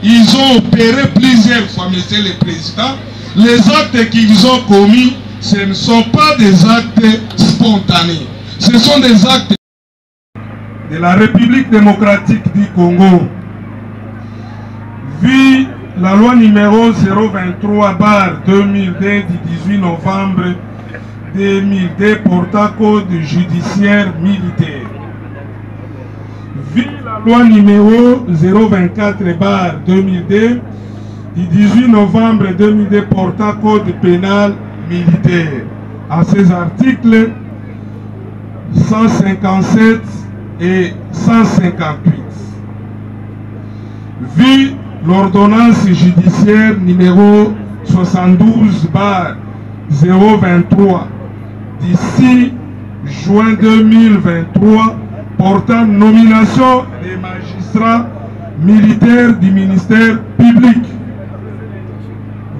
Speaker 6: Ils ont opéré plusieurs fois, Monsieur le Président. Les actes qu'ils ont commis, ce ne sont pas des actes spontanés. Ce sont des actes de la République démocratique du Congo. Vu la loi numéro 023/2002 du 18 novembre 2002 portant code judiciaire militaire. Vu la loi numéro 024/2002 du 18 novembre 2002 portant code pénal militaire. À ces articles 157 et 158. Vu l'ordonnance judiciaire numéro 72/023 du 6 juin 2023 portant nomination des magistrats militaires du ministère public.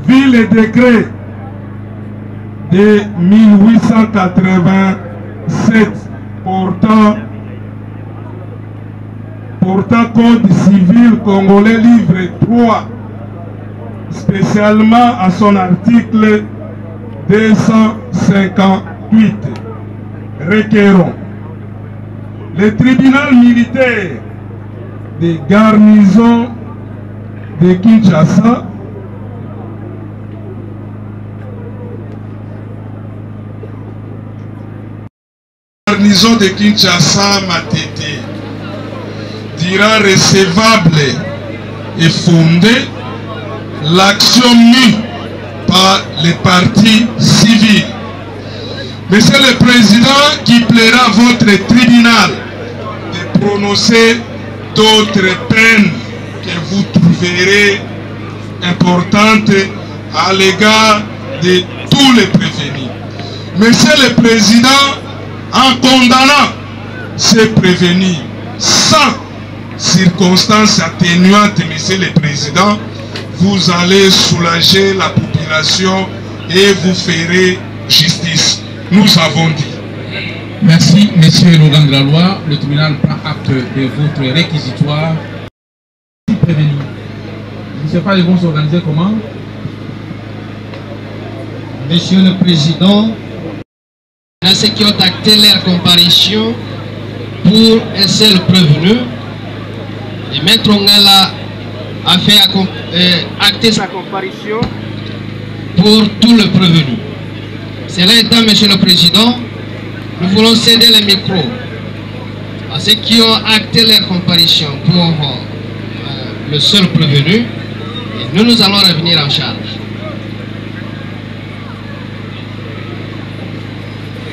Speaker 6: Vu le décret de 1887 portant code civil congolais livre 3, spécialement à son article 258, requérons le tribunal militaire des garnisons de Kinshasa de Kinshasa Matete dira recevable et fondée l'action mise par les partis civils. Monsieur le Président, qui plaira à votre tribunal de prononcer d'autres peines que vous trouverez importantes à l'égard de tous les prévenus. Monsieur le Président, en condamnant ces prévenus sans circonstances atténuantes, Monsieur le Président, vous allez soulager la population et vous ferez justice. Nous avons dit.
Speaker 5: Merci, Monsieur l'organe de la loi. Le tribunal prend acte de votre réquisitoire. Prévenu. Je ne sais pas, ils vont s'organiser comment?
Speaker 4: Monsieur le Président, à ceux qui ont acté leur comparution pour un seul prévenu, et Maître Ongala a fait acter sa comparution pour tout le prévenu. Cela étant, Monsieur le Président, nous voulons céder le micro à ceux qui ont acté leur comparution pour le seul prévenu, et nous allons revenir en charge.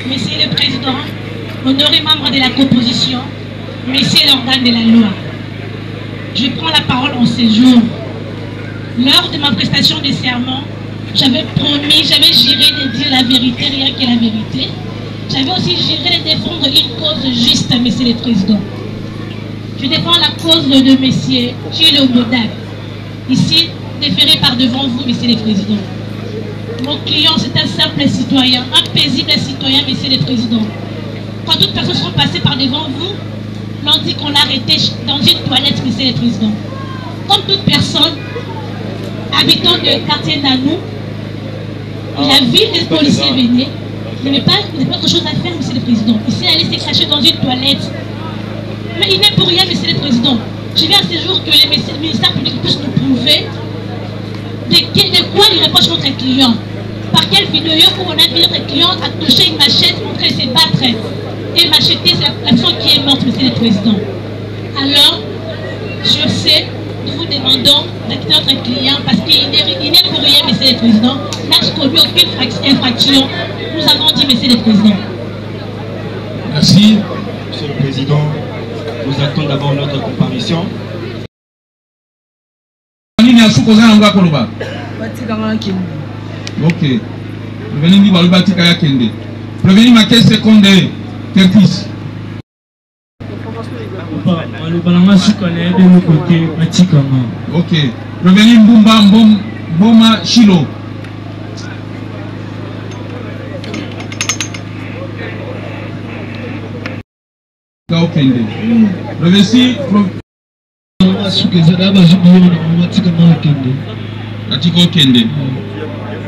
Speaker 9: Monsieur le Président, honoré membre de la composition, Monsieur l'organe de la loi, je prends la parole en ce jour. Lors de ma prestation de serment, j'avais promis, j'avais juré de dire la vérité, rien que la vérité. J'avais aussi juré de défendre une cause juste, Monsieur le Président. Je défends la cause de Monsieur Gilles Obodak, ici déféré par devant vous, Monsieur le Président. Mon client, c'est un simple citoyen, un paisible citoyen, Monsieur le Président. Quand toutes personnes sont passées par devant vous, l'on dit qu'on l'a arrêté dans une toilette, Monsieur le Président. Comme toute personne habitant du quartier Nanou, il a vu les policiers venir. Il n'y avait pas autre chose à faire, Monsieur le Président. Il s'est allé se cacher dans une toilette. Mais il n'est pour rien, Monsieur le Président. Je viens à ce jour que les ministères publics puissent nous prouver de quoi il reproche notre client. Par quelle vidéo où on a vu notre client a touché une machette pour se battre et macheter, c'est la personne qui est morte, Monsieur le Président. Alors, sur ce, nous vous demandons d'être notre client parce qu'il n'est pour rien, Monsieur le Président. Il n'a commis aucune infraction. Nous avons dit, Monsieur le Président.
Speaker 5: Merci.
Speaker 15: Monsieur le Président, nous attendons d'abord notre comparution.
Speaker 5: Ok. Prévenir Balubatika Yakende. Prévenir ma caisse seconde Kertis. Ok. Prévenir Mbumba Mboma Shilo. Okende. Prévenir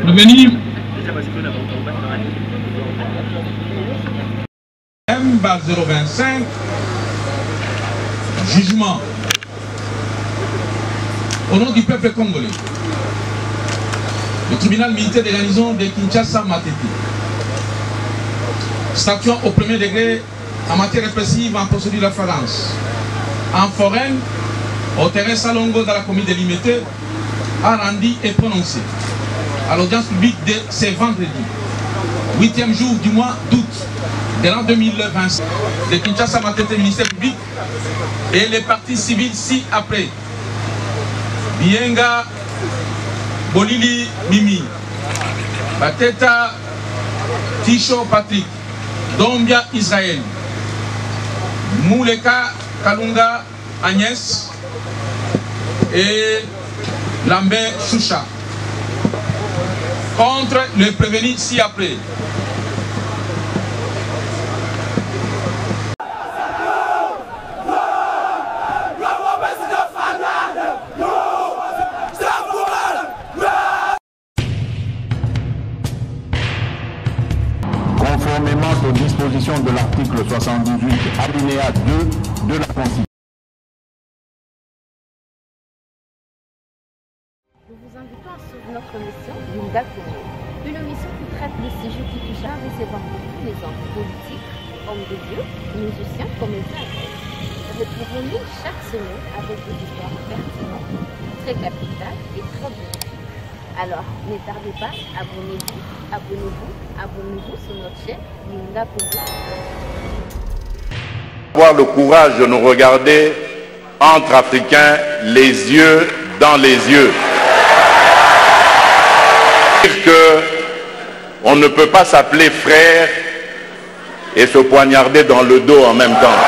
Speaker 5: Prévenir M 025 jugement au nom du peuple congolais. Le tribunal militaire de garnison de Kinshasa Matete, statuant au premier degré en matière répressive en procédure de flagrance en foraine au terrain Salongo dans la commune de Limité, a rendu et prononcé à l'audience publique de ce vendredi 8e jour du mois d'août de l'an 2025 de Kinshasa Matete, ministère public et les partis civils ci-après: Bienga Bolili Mimi, Bateta Tisho Patrick, Dombia Israël, Mouleka Kalunga Agnès et Lambert Choucha, contre le prévenu ci-après.
Speaker 2: Conformément aux dispositions de l'article 78, alinéa 2 de la Constitution.
Speaker 3: Nous vous invitons à suivre notre émission Linda Congo, une émission qui traite des sujets qui touchent à recevoir tous les hommes politiques, hommes de Dieu, musiciens, comédiens. Retrouvons-nous chaque semaine avec des histoires pertinentes, très capitales et très bénéfiques. Alors, ne tardez pas, abonnez-vous sur notre chaîne Linda Congo.
Speaker 2: Avoir le courage de nous regarder entre Africains, les yeux dans les yeux. Dire que on ne peut pas s'appeler frère et se poignarder dans le dos en même temps.